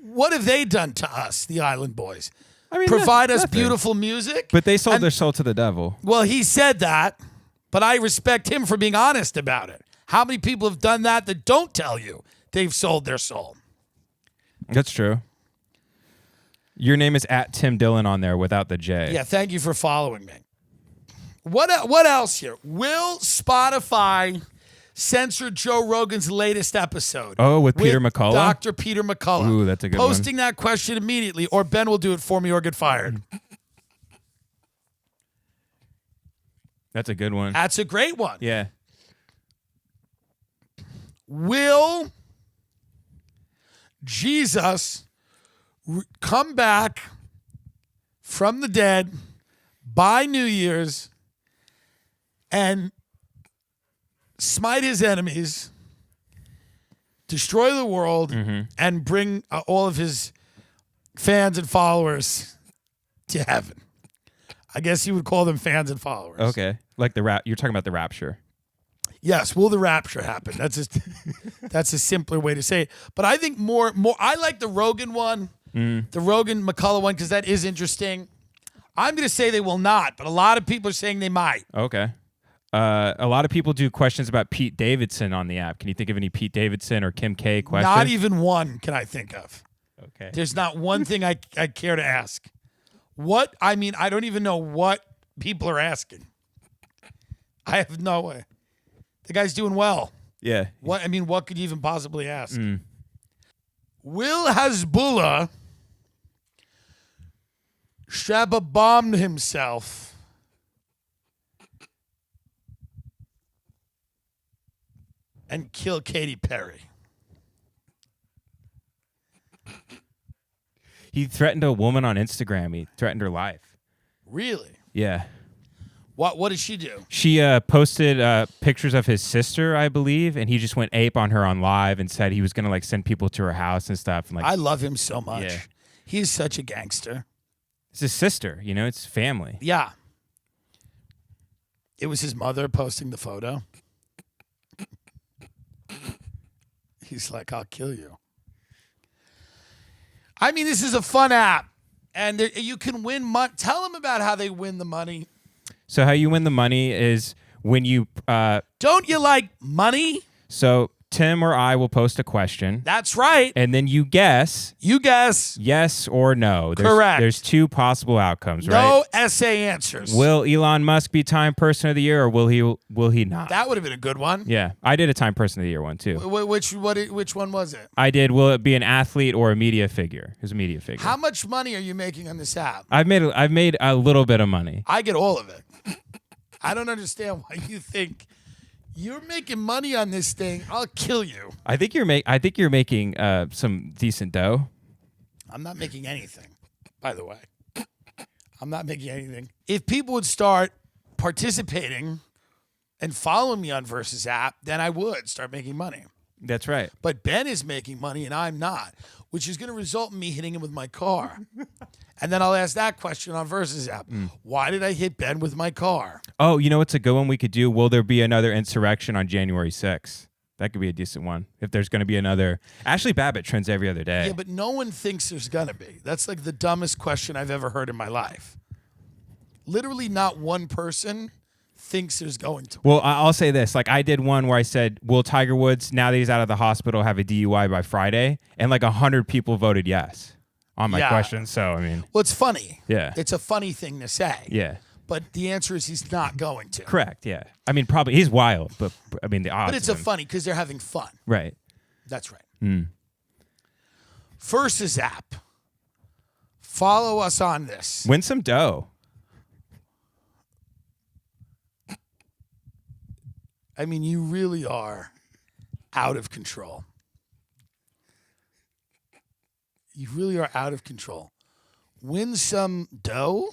What have they done to us, the Island Boys? I mean, Provide us nothing. beautiful music. But they sold And- their soul to the devil. Well, he said that, but I respect him for being honest about it. How many people have done that don't tell you they've sold their soul? That's true. Your name is at Tim Dillon on there without the J. Yeah, thank you for following me. What else here? Will Spotify censor Joe Rogan's latest episode? Oh, with Peter McCullough? Dr. Peter McCullough. Ooh, that's a good one. Posting that question immediately, or Ben will do it for me or get fired. That's a good one. That's a great one. Yeah. Will Jesus come back from the dead by New Year's and smite his enemies, destroy the world, and bring all of his fans and followers to heaven. I guess you would call them fans and followers. Okay. Like you're talking about the rapture. Yes, will the rapture happen? That's just that's a simpler way to say it. But I think more I like the Rogan one, the Rogan McCullough one, because that is interesting. I'm going to say they will not, but a lot of people are saying they might. Okay. A lot of people do questions about Pete Davidson on the app. Can you think of any Pete Davidson or Kim K questions? Not even one can I think of. Okay. There's not one thing I care to ask. I don't even know what people are asking. I have no way. The guy's doing well. Yeah. What could you even possibly ask? Will Hezbollah Shabba-bombed himself and kill Katy Perry? He threatened a woman on Instagram. He threatened her life. Really? Yeah. What did she do? She posted pictures of his sister, I believe, and he just went ape on her on live and said he was gonna send people to her house and stuff. And I love him so much. Yeah. He's such a gangster. It's his sister, it's family. Yeah. It was his mother posting the photo. He's like, I'll kill you. This is a fun app, and you can win money. Tell them about how they win the money. So how you win the money is when you... Don't you like money? So Tim or I will post a question. That's right. And then you guess. You guess. Yes or no. Correct. There's two possible outcomes, right? No essay answers. Will Elon Musk be Time Person of the Year, or will he not? That would have been a good one. Yeah. I did a Time Person of the Year one, too. Which one was it? I did, will it be an athlete or a media figure? It was a media figure. How much money are you making on this app? I've made a little bit of money. I get all of it. I don't understand why you think you're making money on this thing. I'll kill you. I think you're making some decent dough. I'm not making anything, by the way. I'm not making anything. If people would start participating and following me on Versus app, then I would start making money. That's right. But Ben is making money and I'm not, which is going to result in me hitting him with my car. And then I'll ask that question on Versus app. Why did I hit Ben with my car? Oh, what's a good one we could do? Will there be another insurrection on January 6th? That could be a decent one. If there's going to be another. Ashley Babbitt trends every other day. Yeah, but no one thinks there's going to be. That's like the dumbest question I've ever heard in my life. Literally not one person thinks there's going to be. Well, I'll say this. I did one where I said, will Tiger Woods, now that he's out of the hospital, have a DUI by Friday? And 100 people voted yes on my question. So, Well, it's funny. Yeah. It's a funny thing to say. Yeah. But the answer is he's not going to. Correct, yeah. Probably he's wild, but the odds. But it's a funny because they're having fun. Right. That's right. Versus app. Follow us on this. Win some dough. You really are out of control. You really are out of control. Win some dough.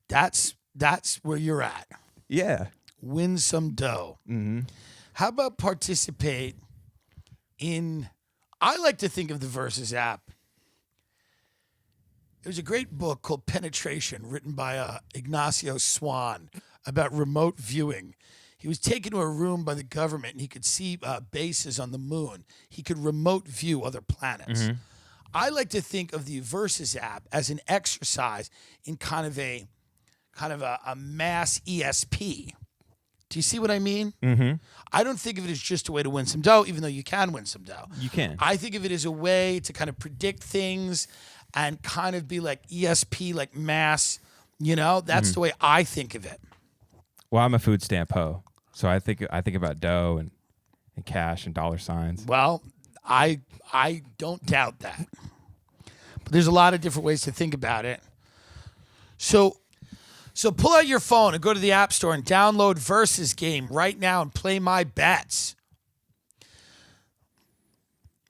That's where you're at. Yeah. Win some dough. How about participate in... I like to think of the Versus app. There's a great book called Penetration written by Ignacio Swan about remote viewing. He was taken to a room by the government and he could see bases on the moon. He could remote view other planets. I like to think of the Versus app as an exercise in kind of a mass ESP. Do you see what I mean? I don't think of it as just a way to win some dough, even though you can win some dough. You can. I think of it as a way to kind of predict things and kind of be like ESP, like mass. That's the way I think of it. Well, I'm a food stamp hoe, so I think about dough and cash and dollar signs. Well, I don't doubt that. But there's a lot of different ways to think about it. So pull out your phone and go to the App Store and download Versus Game right now and play my bets.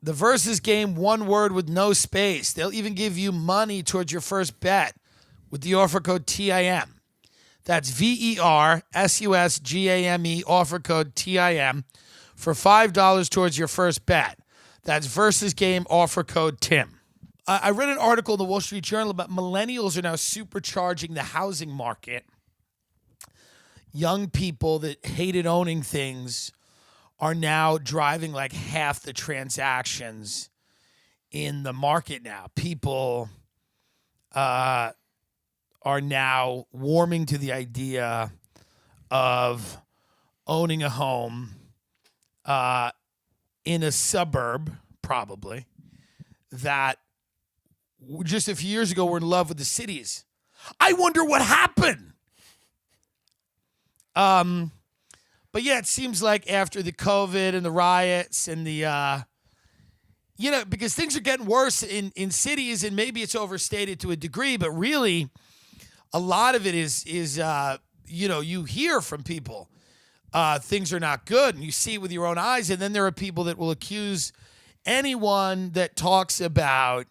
The Versus Game, one word with no space. They'll even give you money towards your first bet with the offer code TIM. That's VERSUSGAME, offer code TIM for $5 towards your first bet. That's versus game, offer code TIM. I read an article in the Wall Street Journal about millennials are now supercharging the housing market. Young people that hated owning things are now driving like half the transactions in the market now. People are now warming to the idea of owning a home in a suburb, probably, that just a few years ago were in love with the cities. I wonder what happened. But yeah, it seems like after the COVID and the riots and the, because things are getting worse in cities, and maybe it's overstated to a degree, but really a lot of it is you hear from people, things are not good, and you see it with your own eyes, and then there are people that will accuse anyone that talks about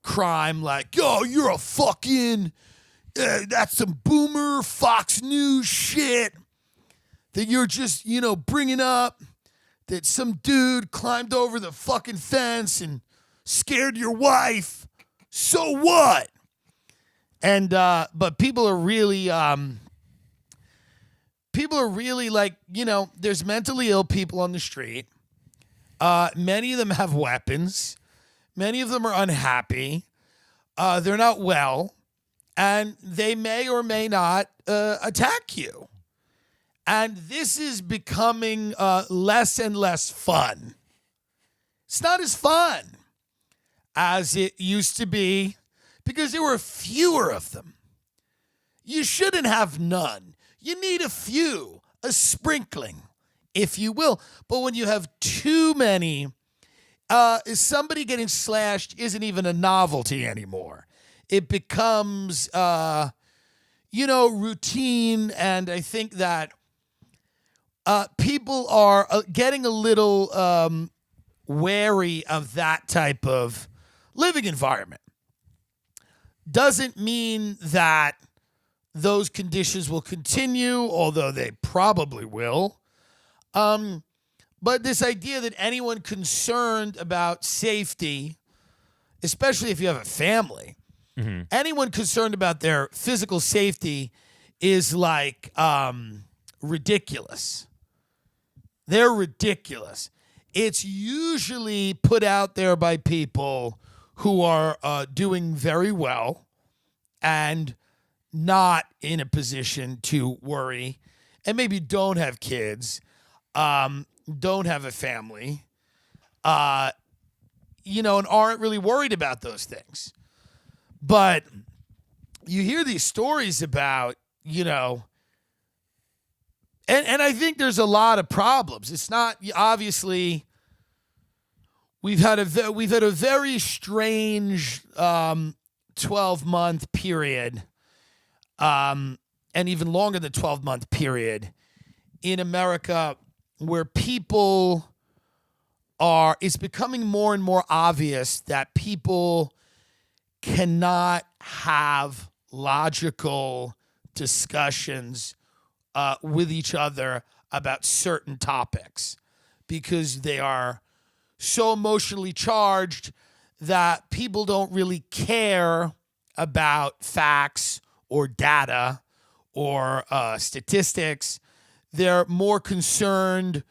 crime like, yo, you're a fucking, that's some boomer Fox News shit that you're just, bringing up, that some dude climbed over the fucking fence and scared your wife. So what? And, but people are really like, there's mentally ill people on the street. Many of them have weapons. Many of them are unhappy. They're not well. And they may or may not attack you. And this is becoming less and less fun. It's not as fun as it used to be because there were fewer of them. You shouldn't have none. You need a few, a sprinkling, if you will. But when you have too many, somebody getting slashed isn't even a novelty anymore. It becomes, routine. And I think that people are getting a little wary of that type of living environment. Doesn't mean that those conditions will continue, although they probably will. But this idea that anyone concerned about safety, especially if you have a family, anyone concerned about their physical safety is like ridiculous. They're ridiculous. It's usually put out there by people who are doing very well and not in a position to worry, and maybe don't have kids, don't have a family, and aren't really worried about those things. But you hear these stories about, and I think there's a lot of problems. It's not, obviously, we've had a very strange 12-month period, and even longer than 12-month period in America, where it's becoming more and more obvious that people cannot have logical discussions with each other about certain topics because they are so emotionally charged that people don't really care about facts or data or statistics. They're more concerned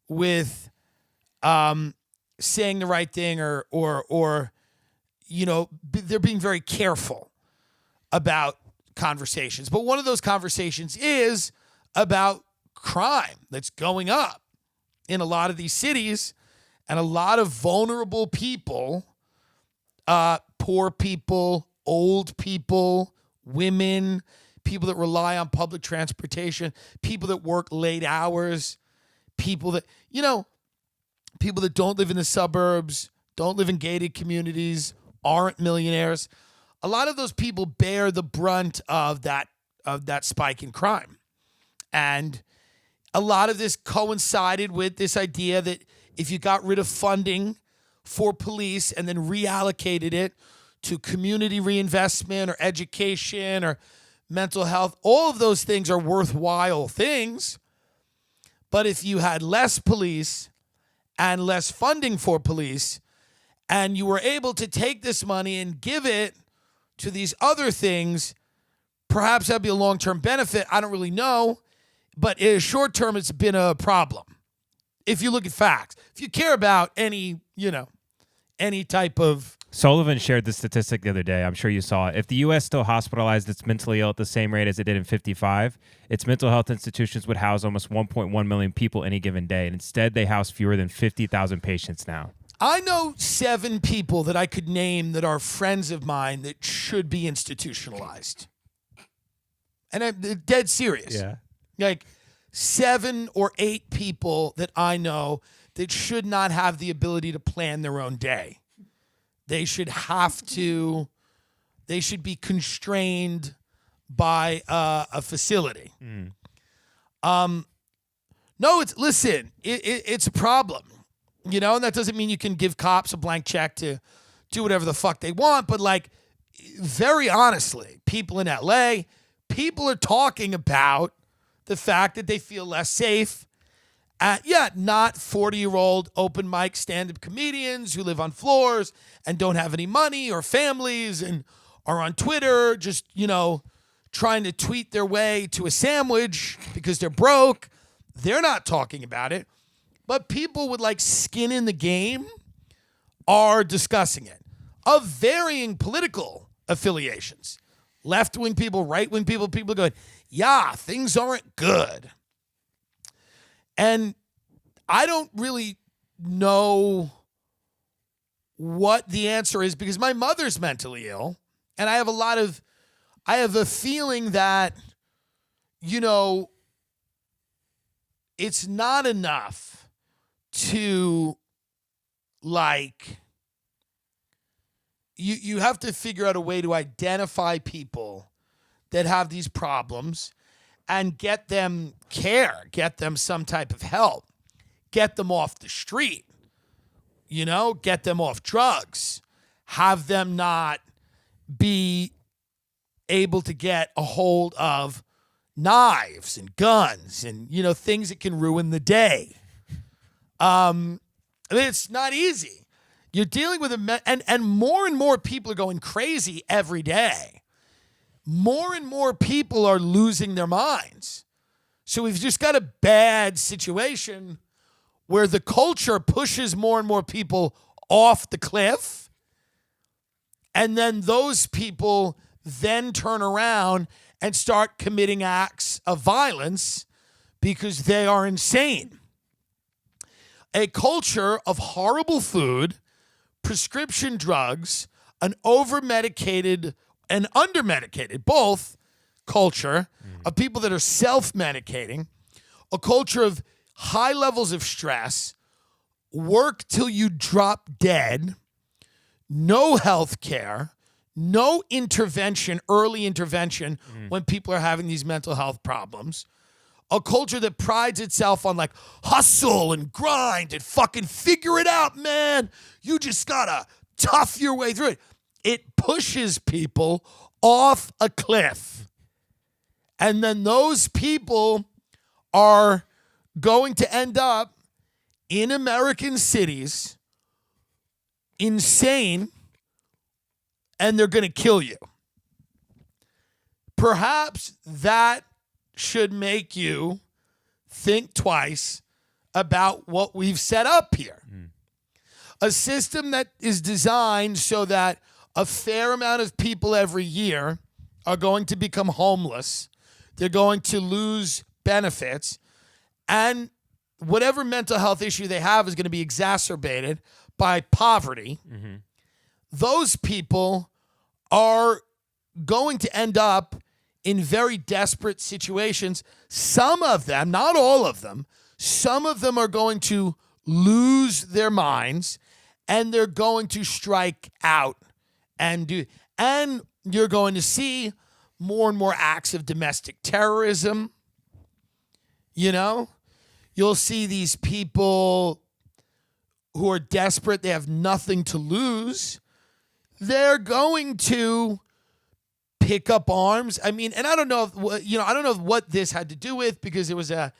with saying the right thing or they're being very careful about conversations. But one of those conversations is about crime that's going up in a lot of these cities, and a lot of vulnerable people, poor people, old people, women, people that rely on public transportation, people that work late hours, people that don't live in the suburbs, don't live in gated communities, aren't millionaires. A lot of those people bear the brunt of that spike in crime. And a lot of this coincided with this idea that if you got rid of funding for police and then reallocated it to community reinvestment or education or mental health. All of those things are worthwhile things. But if you had less police and less funding for police, and you were able to take this money and give it to these other things, perhaps that'd be a long-term benefit. I don't really know. But in short term, it's been a problem. If you look at facts, if you care about any type of... Sullivan shared the statistic the other day. I'm sure you saw it. If the U.S. still hospitalized its mentally ill at the same rate as it did in 55, its mental health institutions would house almost 1.1 million people any given day. And instead, they house fewer than 50,000 patients now. I know 7 people that I could name that are friends of mine that should be institutionalized. And I'm dead serious. Yeah. Like 7 or 8 people that I know that should not have the ability to plan their own day. They should be constrained by a facility. No, it's a problem, and that doesn't mean you can give cops a blank check to do whatever the fuck they want. But like, very honestly, people in LA, people are talking about the fact that they feel less safe. Not 40-year-old open mic stand-up comedians who live on floors and don't have any money or families and are on Twitter just, trying to tweet their way to a sandwich because they're broke. They're not talking about it. But people with like skin in the game are discussing it, of varying political affiliations. Left-wing people, right-wing people going, yeah, things aren't good. And I don't really know what the answer is because my mother's mentally ill. And I have a feeling that, it's not enough to like, you have to figure out a way to identify people that have these problems and get them care, get them some type of help, get them off the street, get them off drugs, have them not be able to get a hold of knives and guns and, things that can ruin the day. It's not easy. You're dealing with and more people are going crazy every day. More and more people are losing their minds. So we've just got a bad situation where the culture pushes more and more people off the cliff. And then those people then turn around and start committing acts of violence because they are insane. A culture of horrible food, prescription drugs, an over-medicated and under-medicated, both culture of people that are self-medicating, a culture of high levels of stress, work till you drop dead, no health care, no intervention, early intervention when people are having these mental health problems, a culture that prides itself on like hustle and grind and fucking figure it out, man. You just gotta tough your way through it. It pushes people off a cliff. And then those people are going to end up in American cities, insane, and they're going to kill you. Perhaps that should make you think twice about what we've set up here. A system that is designed so that a fair amount of people every year are going to become homeless. They're going to lose benefits. And whatever mental health issue they have is going to be exacerbated by poverty. Those people are going to end up in very desperate situations. Some of them, not all of them, some of them are going to lose their minds and they're going to strike out and you're going to see more and more acts of domestic terrorism. You'll see these people who are desperate, they have nothing to lose. They're going to pick up arms. I mean, and I don't know if, I don't know what this had to do with, because there was a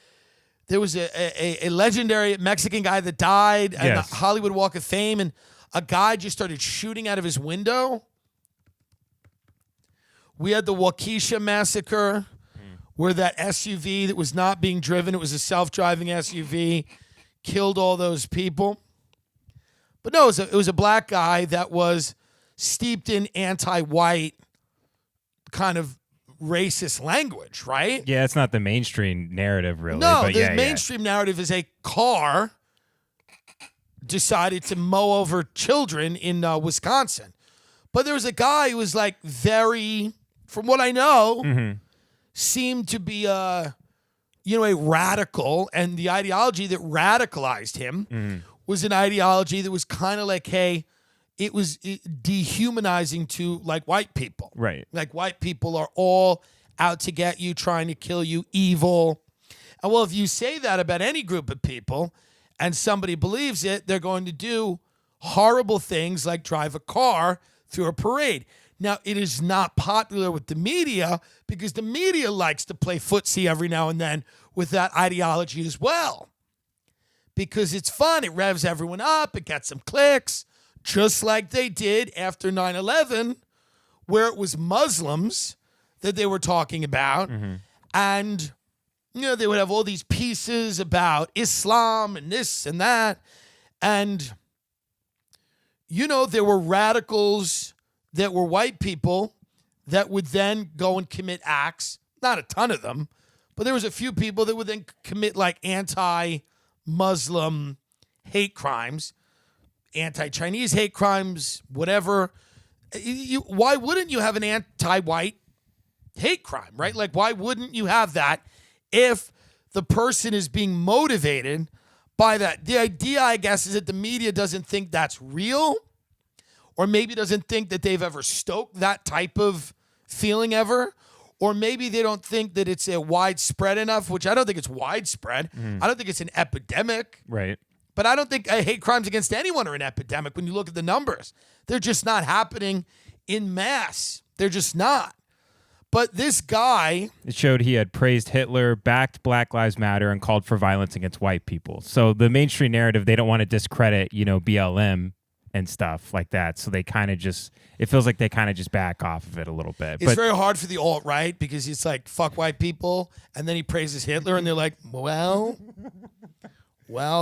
legendary Mexican guy that died and Yes. the Hollywood Walk of Fame, and a guy just started shooting out of his window. We had the Waukesha massacre, where that SUV that was not being driven, it was a self-driving SUV, killed all those people. But no, it was a black guy that was steeped in anti-white kind of racist language, right? Yeah, it's not the mainstream narrative, really. No, but the mainstream narrative is a car decided to mow over children in Wisconsin. But there was a guy who was like very, from what I know, seemed to be a radical, and the ideology that radicalized him was an ideology that was kind of like, hey, it was dehumanizing to like white people. Right. Like white people are all out to get you, trying to kill you, evil. And well, if you say that about any group of people and somebody believes it, they're going to do horrible things like drive a car through a parade. Now, it is not popular with the media, because the media likes to play footsie every now and then with that ideology as well. Because it's fun. It revs everyone up. It gets some clicks, just like they did after 9/11, where it was Muslims that they were talking about. And, they would have all these pieces about Islam and this and that. And, there were radicals that were white people that would then go and commit acts. Not a ton of them, but there was a few people that would then commit like anti-Muslim hate crimes, anti-Chinese hate crimes, whatever. Why wouldn't you have an anti-white hate crime, right? Like, why wouldn't you have that if the person is being motivated by that? The idea, I guess, is that the media doesn't think that's real, or maybe doesn't think that they've ever stoked that type of feeling ever, or maybe they don't think that it's a widespread enough, which I don't think it's widespread. I don't think it's an epidemic. Right. But I don't think hate crimes against anyone are an epidemic when you look at the numbers. They're just not happening in mass. They're just not. But this guy... It showed he had praised Hitler, backed Black Lives Matter, and called for violence against white people. So the mainstream narrative, they don't want to discredit, BLM and stuff like that. So they kind of just... It feels like they kind of just back off of it a little bit. It's very hard for the alt-right, because it's like, fuck white people, and then he praises Hitler, and they're like, well,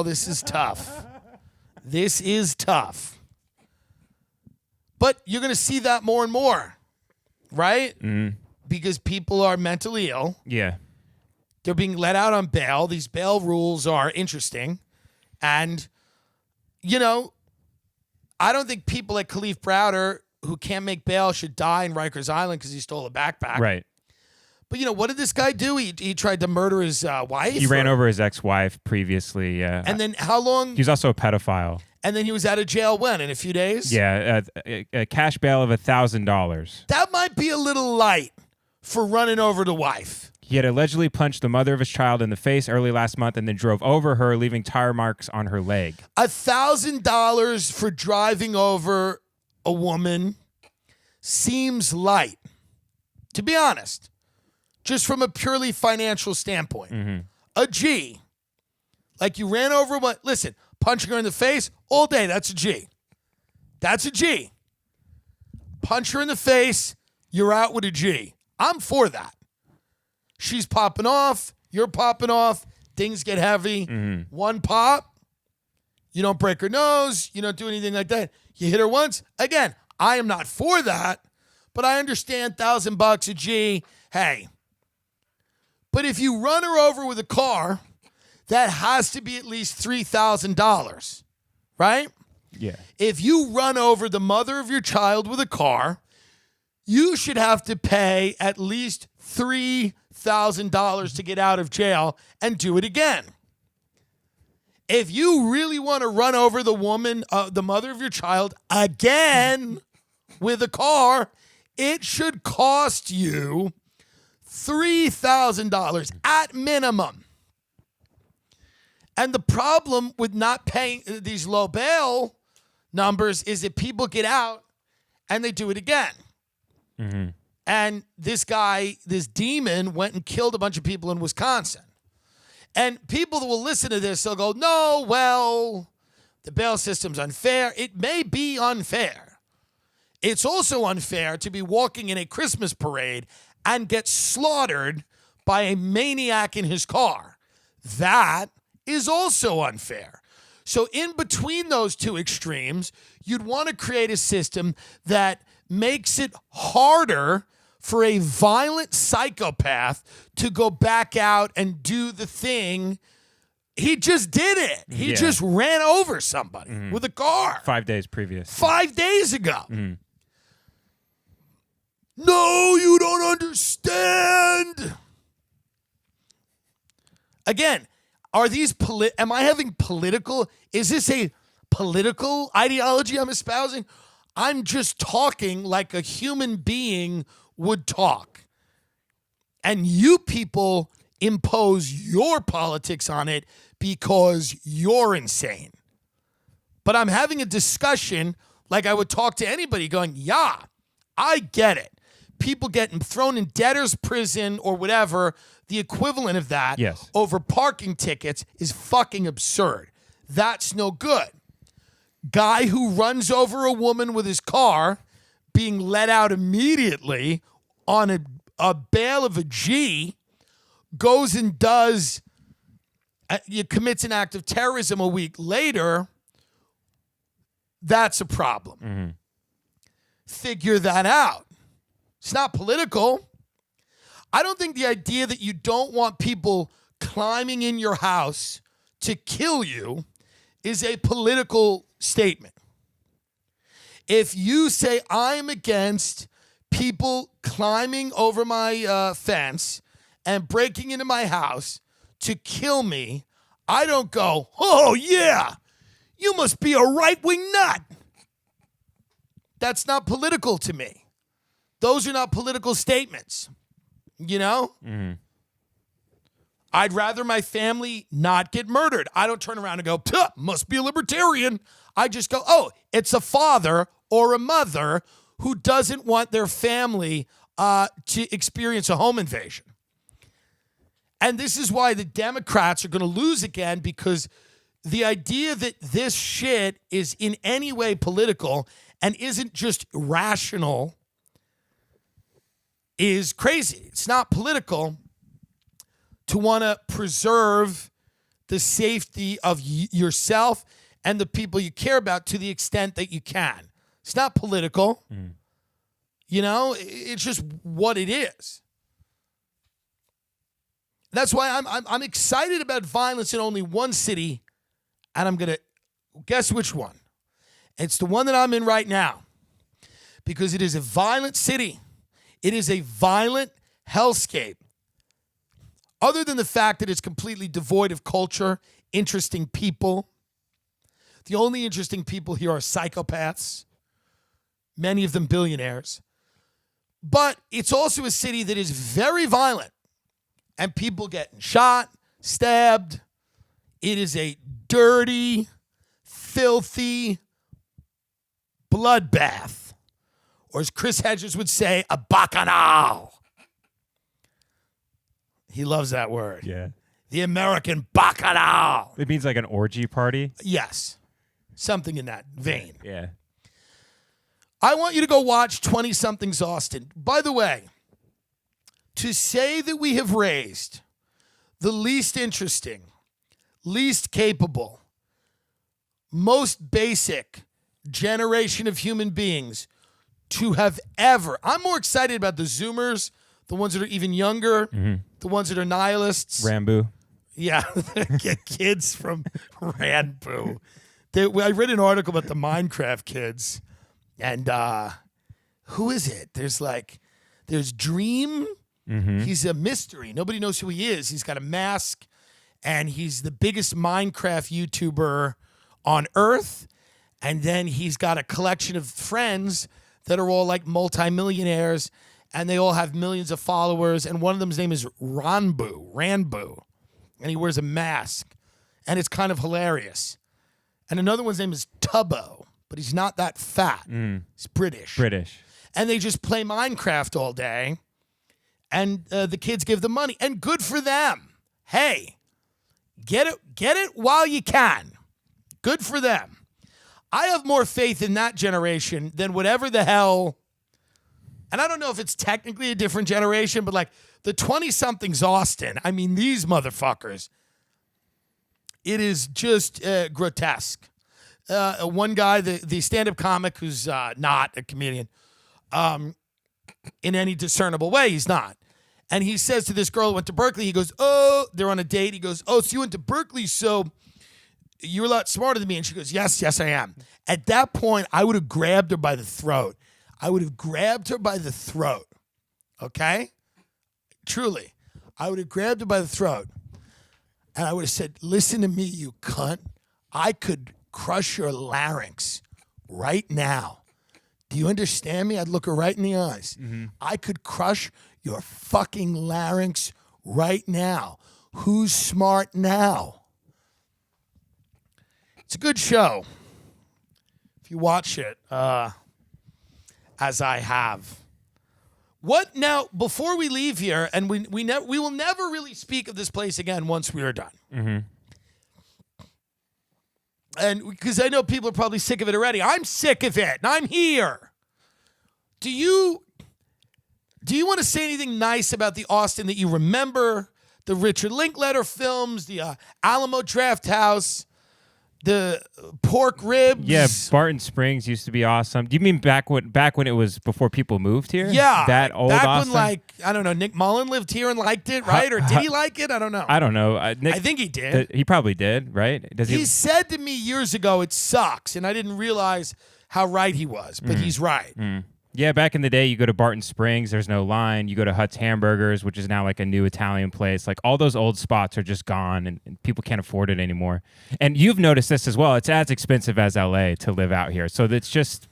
this is tough. This is tough. But you're going to see that more and more, right? Because people are mentally ill. Yeah. They're being let out on bail. These bail rules are interesting. And, I don't think people like Khalif Browder, who can't make bail, should die in Rikers Island because he stole a backpack. Right. But, what did this guy do? He tried to murder his wife? He ran over his ex-wife previously. And then how long? He was also a pedophile. And then he was out of jail when? In a few days? Yeah, a cash bail of $1,000. That might be a little light for running over the wife. He had allegedly punched the mother of his child in the face early last month and then drove over her, leaving tire marks on her leg. $1,000 for driving over a woman seems light, to be honest, just from a purely financial standpoint. A G. Like, you ran over one. Listen, punching her in the face all day, that's a G. That's a G. Punch her in the face, you're out with a G. I'm for that. She's popping off, you're popping off, things get heavy. One pop, you don't break her nose, you don't do anything like that. You hit her once. Again, I am not for that, but I understand $1,000 a G. Hey. But if you run her over with a car, that has to be at least $3,000, right? Yeah. If you run over the mother of your child with a car, you should have to pay at least $3,000 to get out of jail and do it again. If you really want to run over the woman, the mother of your child, again with a car, it should cost you $3,000 at minimum. And the problem with not paying these low bail numbers is that people get out and they do it again. And this guy, this demon, went and killed a bunch of people in Wisconsin. And people that will listen to this, they'll go, no, well, the bail system's unfair. It may be unfair. It's also unfair to be walking in a Christmas parade and get slaughtered by a maniac in his car. That is also unfair. So in between those two extremes, you'd want to create a system that makes it harder for a violent psychopath to go back out and do the thing. He just did it. He just ran over somebody with a car. 5 days previous. 5 days ago. No, you don't understand. Again, are these am I having political? Is this a political ideology I'm espousing? I'm just talking like a human being would talk. And you people impose your politics on it because you're insane. But I'm having a discussion like I would talk to anybody going, yeah, I get it. People getting thrown in debtor's prison or whatever, the equivalent of that, over parking tickets is fucking absurd. That's no good. Guy who runs over a woman with his car being let out immediately on a bail of a G, goes and commits an act of terrorism a week later, that's a problem. Figure that out. It's not political. I don't think the idea that you don't want people climbing in your house to kill you is a political statement. If you say I'm against people climbing over my fence and breaking into my house to kill me, I don't go, oh yeah, you must be a right-wing nut. That's not political to me. Those are not political statements, you know? I'd rather my family not get murdered. I don't turn around and go, must be a libertarian. I just go, oh, it's a father or a mother who doesn't want their family to experience a home invasion. And this is why the Democrats are going to lose again, because the idea that this shit is in any way political and isn't just rational is crazy. It's not political to want to preserve the safety of yourself and the people you care about to the extent that you can. It's not political. You know, it's just what it is. That's why I'm excited about violence in only one city, and I'm going to guess which one. It's the one that I'm in right now, because it is a violent city. It is a violent hellscape. Other than the fact that it's completely devoid of culture, interesting people. The only interesting people here are psychopaths, many of them billionaires. But it's also a city that is very violent, and people getting shot, stabbed. It is a dirty, filthy bloodbath. Or as Chris Hedges would say, a bacchanal. He loves that word. Yeah. The American bacchanal. It means like an orgy party? Yes. Something in that vein. Yeah. I want you to go watch 20-somethings Austin. By the way, to say that we have raised the least interesting, least capable, most basic generation of human beings to have ever. I'm more excited about the Zoomers, the ones that are even younger, the ones that are nihilists. Ranboo. Yeah, kids from Ranboo. I read an article about the Minecraft kids, and who is it? There's Dream. He's a mystery. Nobody knows who he is. He's got a mask, and he's the biggest Minecraft YouTuber on Earth. And then he's got a collection of friends that are all like multimillionaires, and they all have millions of followers. And one of them's name is Ranboo, and he wears a mask, and it's kind of hilarious. And another one's name is Tubbo, but he's not that fat. He's British. and they just play Minecraft all day, and the kids give them money, and good for them. Hey, get it while you can. Good for them. I have more faith in that generation than whatever the hell, and I don't know if it's technically a different generation, but like the 20-somethings Austin, I mean, these motherfuckers, it is just grotesque. One guy, the stand-up comic who's not a comedian in any discernible way, he's not. And he says to this girl who went to Berkeley, he goes, oh, they're on a date. He goes, oh, so you went to Berkeley, so you're a lot smarter than me. And she goes, yes, I am. At that point, I would have grabbed her by the throat. Okay? Truly. I would have grabbed her by the throat. And I would have said, listen to me, you cunt. I could crush your larynx right now. Do you understand me? I'd look her right in the eyes. Mm-hmm. I could crush your fucking larynx right now. Who's smart now? It's a good show. If you watch it, as I have. What now, before we leave here, and we will never really speak of this place again once we are done. Mm-hmm. And because I know people are probably sick of it already. I'm sick of it, and I'm here. Do you want to say anything nice about the Austin that you remember? The Richard Linklater films, the Alamo Draft House, the pork ribs. Yeah, Barton Springs used to be awesome. Do you mean back when it was before people moved here? Yeah, that old back Austin? when, like, I don't know, Nick Mullen lived here and liked it, right? Or did he like it? I don't know. I don't know. Nick, I think he did. He probably did, right? Does he said to me years ago, it sucks, and I didn't realize how right he was, but he's right. Mm. Yeah, back in the day, you go to Barton Springs, there's no line. You go to Hut's Hamburgers, which is now like a new Italian place. Like all those old spots are just gone, and people can't afford it anymore. And you've noticed this as well. It's as expensive as LA to live out here. So it's just,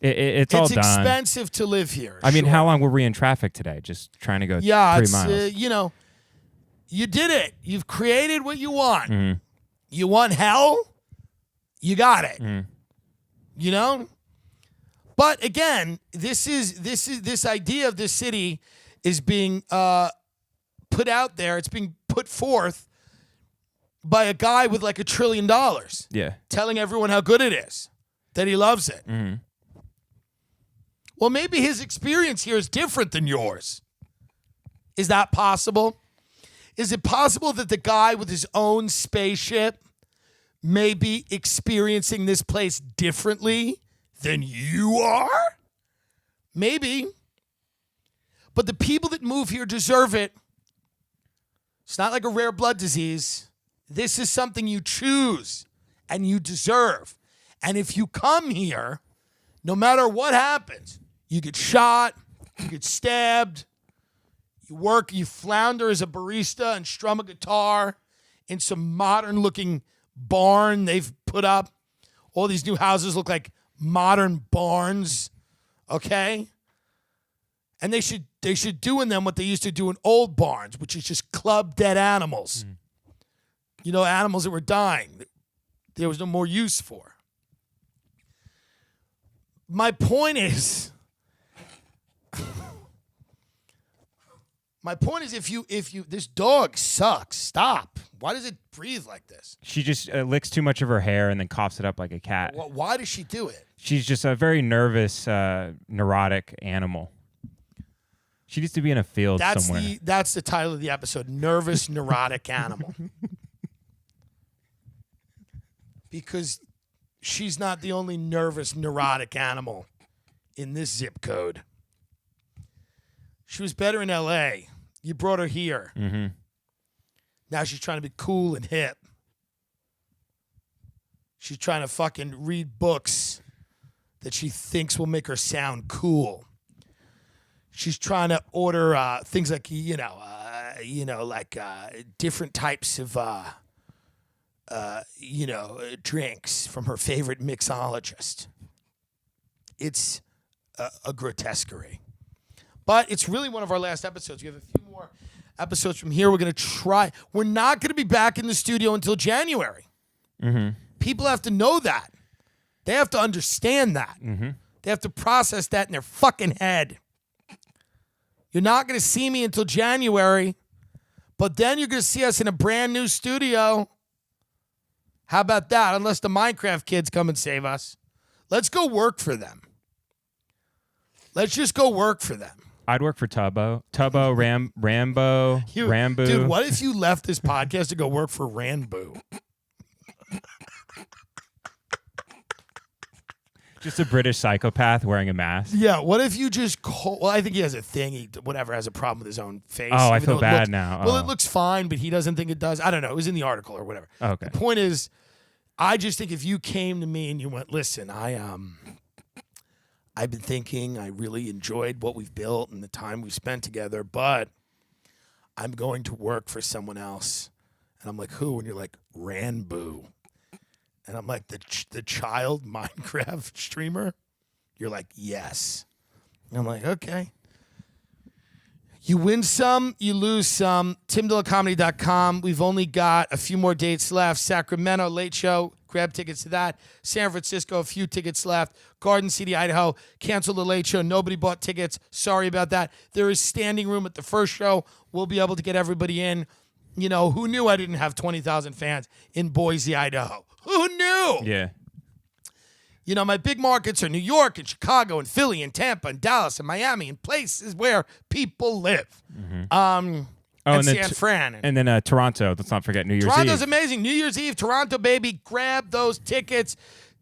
it's all done. It's expensive to live here. I mean, how long were we in traffic today? Just trying to go 3 miles. You did it. You've created what you want. Mm-hmm. You want hell? You got it. Mm. You know? But again, this idea of this city is being put out there. It's being put forth by a guy with like $1 trillion. Yeah. Telling everyone how good it is, that he loves it. Mm-hmm. Well, maybe his experience here is different than yours. Is that possible? Is it possible that the guy with his own spaceship may be experiencing this place differently than you are? Maybe. But the people that move here deserve it. It's not like a rare blood disease. This is something you choose and you deserve. And if you come here, no matter what happens, you get shot, you get stabbed, you flounder as a barista and strum a guitar in some modern-looking barn they've put up. All these new houses look like modern barns, okay? And they should do in them what they used to do in old barns, which is just club dead animals. Mm. You know, animals that were dying, there was no more use for. My point is, if you this dog sucks. Stop. Why does it breathe like this? She just licks too much of her hair and then coughs it up like a cat. Why does she do it? She's just a very nervous, neurotic animal. She needs to be in a field somewhere. That's the title of the episode, Nervous Neurotic Animal. Because she's not the only nervous neurotic animal in this zip code. She was better in L.A. You brought her here. Mm-hmm. Now she's trying to be cool and hip. She's trying to fucking read books that she thinks will make her sound cool. She's trying to order things like, different types of, drinks from her favorite mixologist. It's a grotesquerie. But it's really one of our last episodes. We have a few more episodes from here. We're going to try. We're not going to be back in the studio until January. Mm-hmm. People have to know that. They have to understand that. Mm-hmm. They have to process that in their fucking head. You're not going to see me until January, but then you're going to see us in a brand new studio. How about that? Unless the Minecraft kids come and save us. Let's go work for them. Let's just go work for them. I'd work for Rambo, Ranboo. Dude, what if you left this podcast to go work for Ranboo? Just a British psychopath wearing a mask. Yeah, what if you just well, I think he has a thing. He has a problem with his own face. Oh, I even feel though it bad looks- now. Well, Oh. it looks fine, but he doesn't think it does. I don't know. It was in the article or whatever. Okay. The point is, I just think if you came to me and you went, listen, I've been thinking, I really enjoyed what we've built and the time we've spent together, but I'm going to work for someone else. And I'm like, who? And you're like, Ranboo. And I'm like, the child Minecraft streamer? You're like, yes. And I'm like, okay. You win some, you lose some. TimDillonComedy.com. We've only got a few more dates left. Sacramento, late show. Grab tickets to that. San Francisco, a few tickets left. Garden City, Idaho. Cancel the late show. Nobody bought tickets. Sorry about that. There is standing room at the first show. We'll be able to get everybody in. You know, who knew I didn't have 20,000 fans in Boise, Idaho? Who knew? Yeah. You know, my big markets are New York and Chicago and Philly and Tampa and Dallas and Miami and places where people live. And San Fran. And then Toronto. Let's not forget New Year's Toronto's Eve. amazing. New Year's Eve, Toronto, baby. Grab those tickets.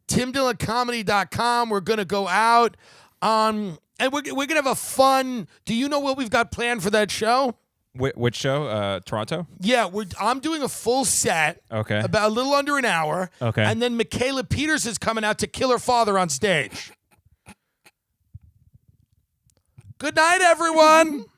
TimDillonComedy.com. We're going to go out. And we're going to have a fun. Do you know what we've got planned for that show? Which show? Toronto? Yeah, I'm doing a full set. Okay. About a little under an hour. Okay. And then Michaela Peters is coming out to kill her father on stage. Good night, everyone.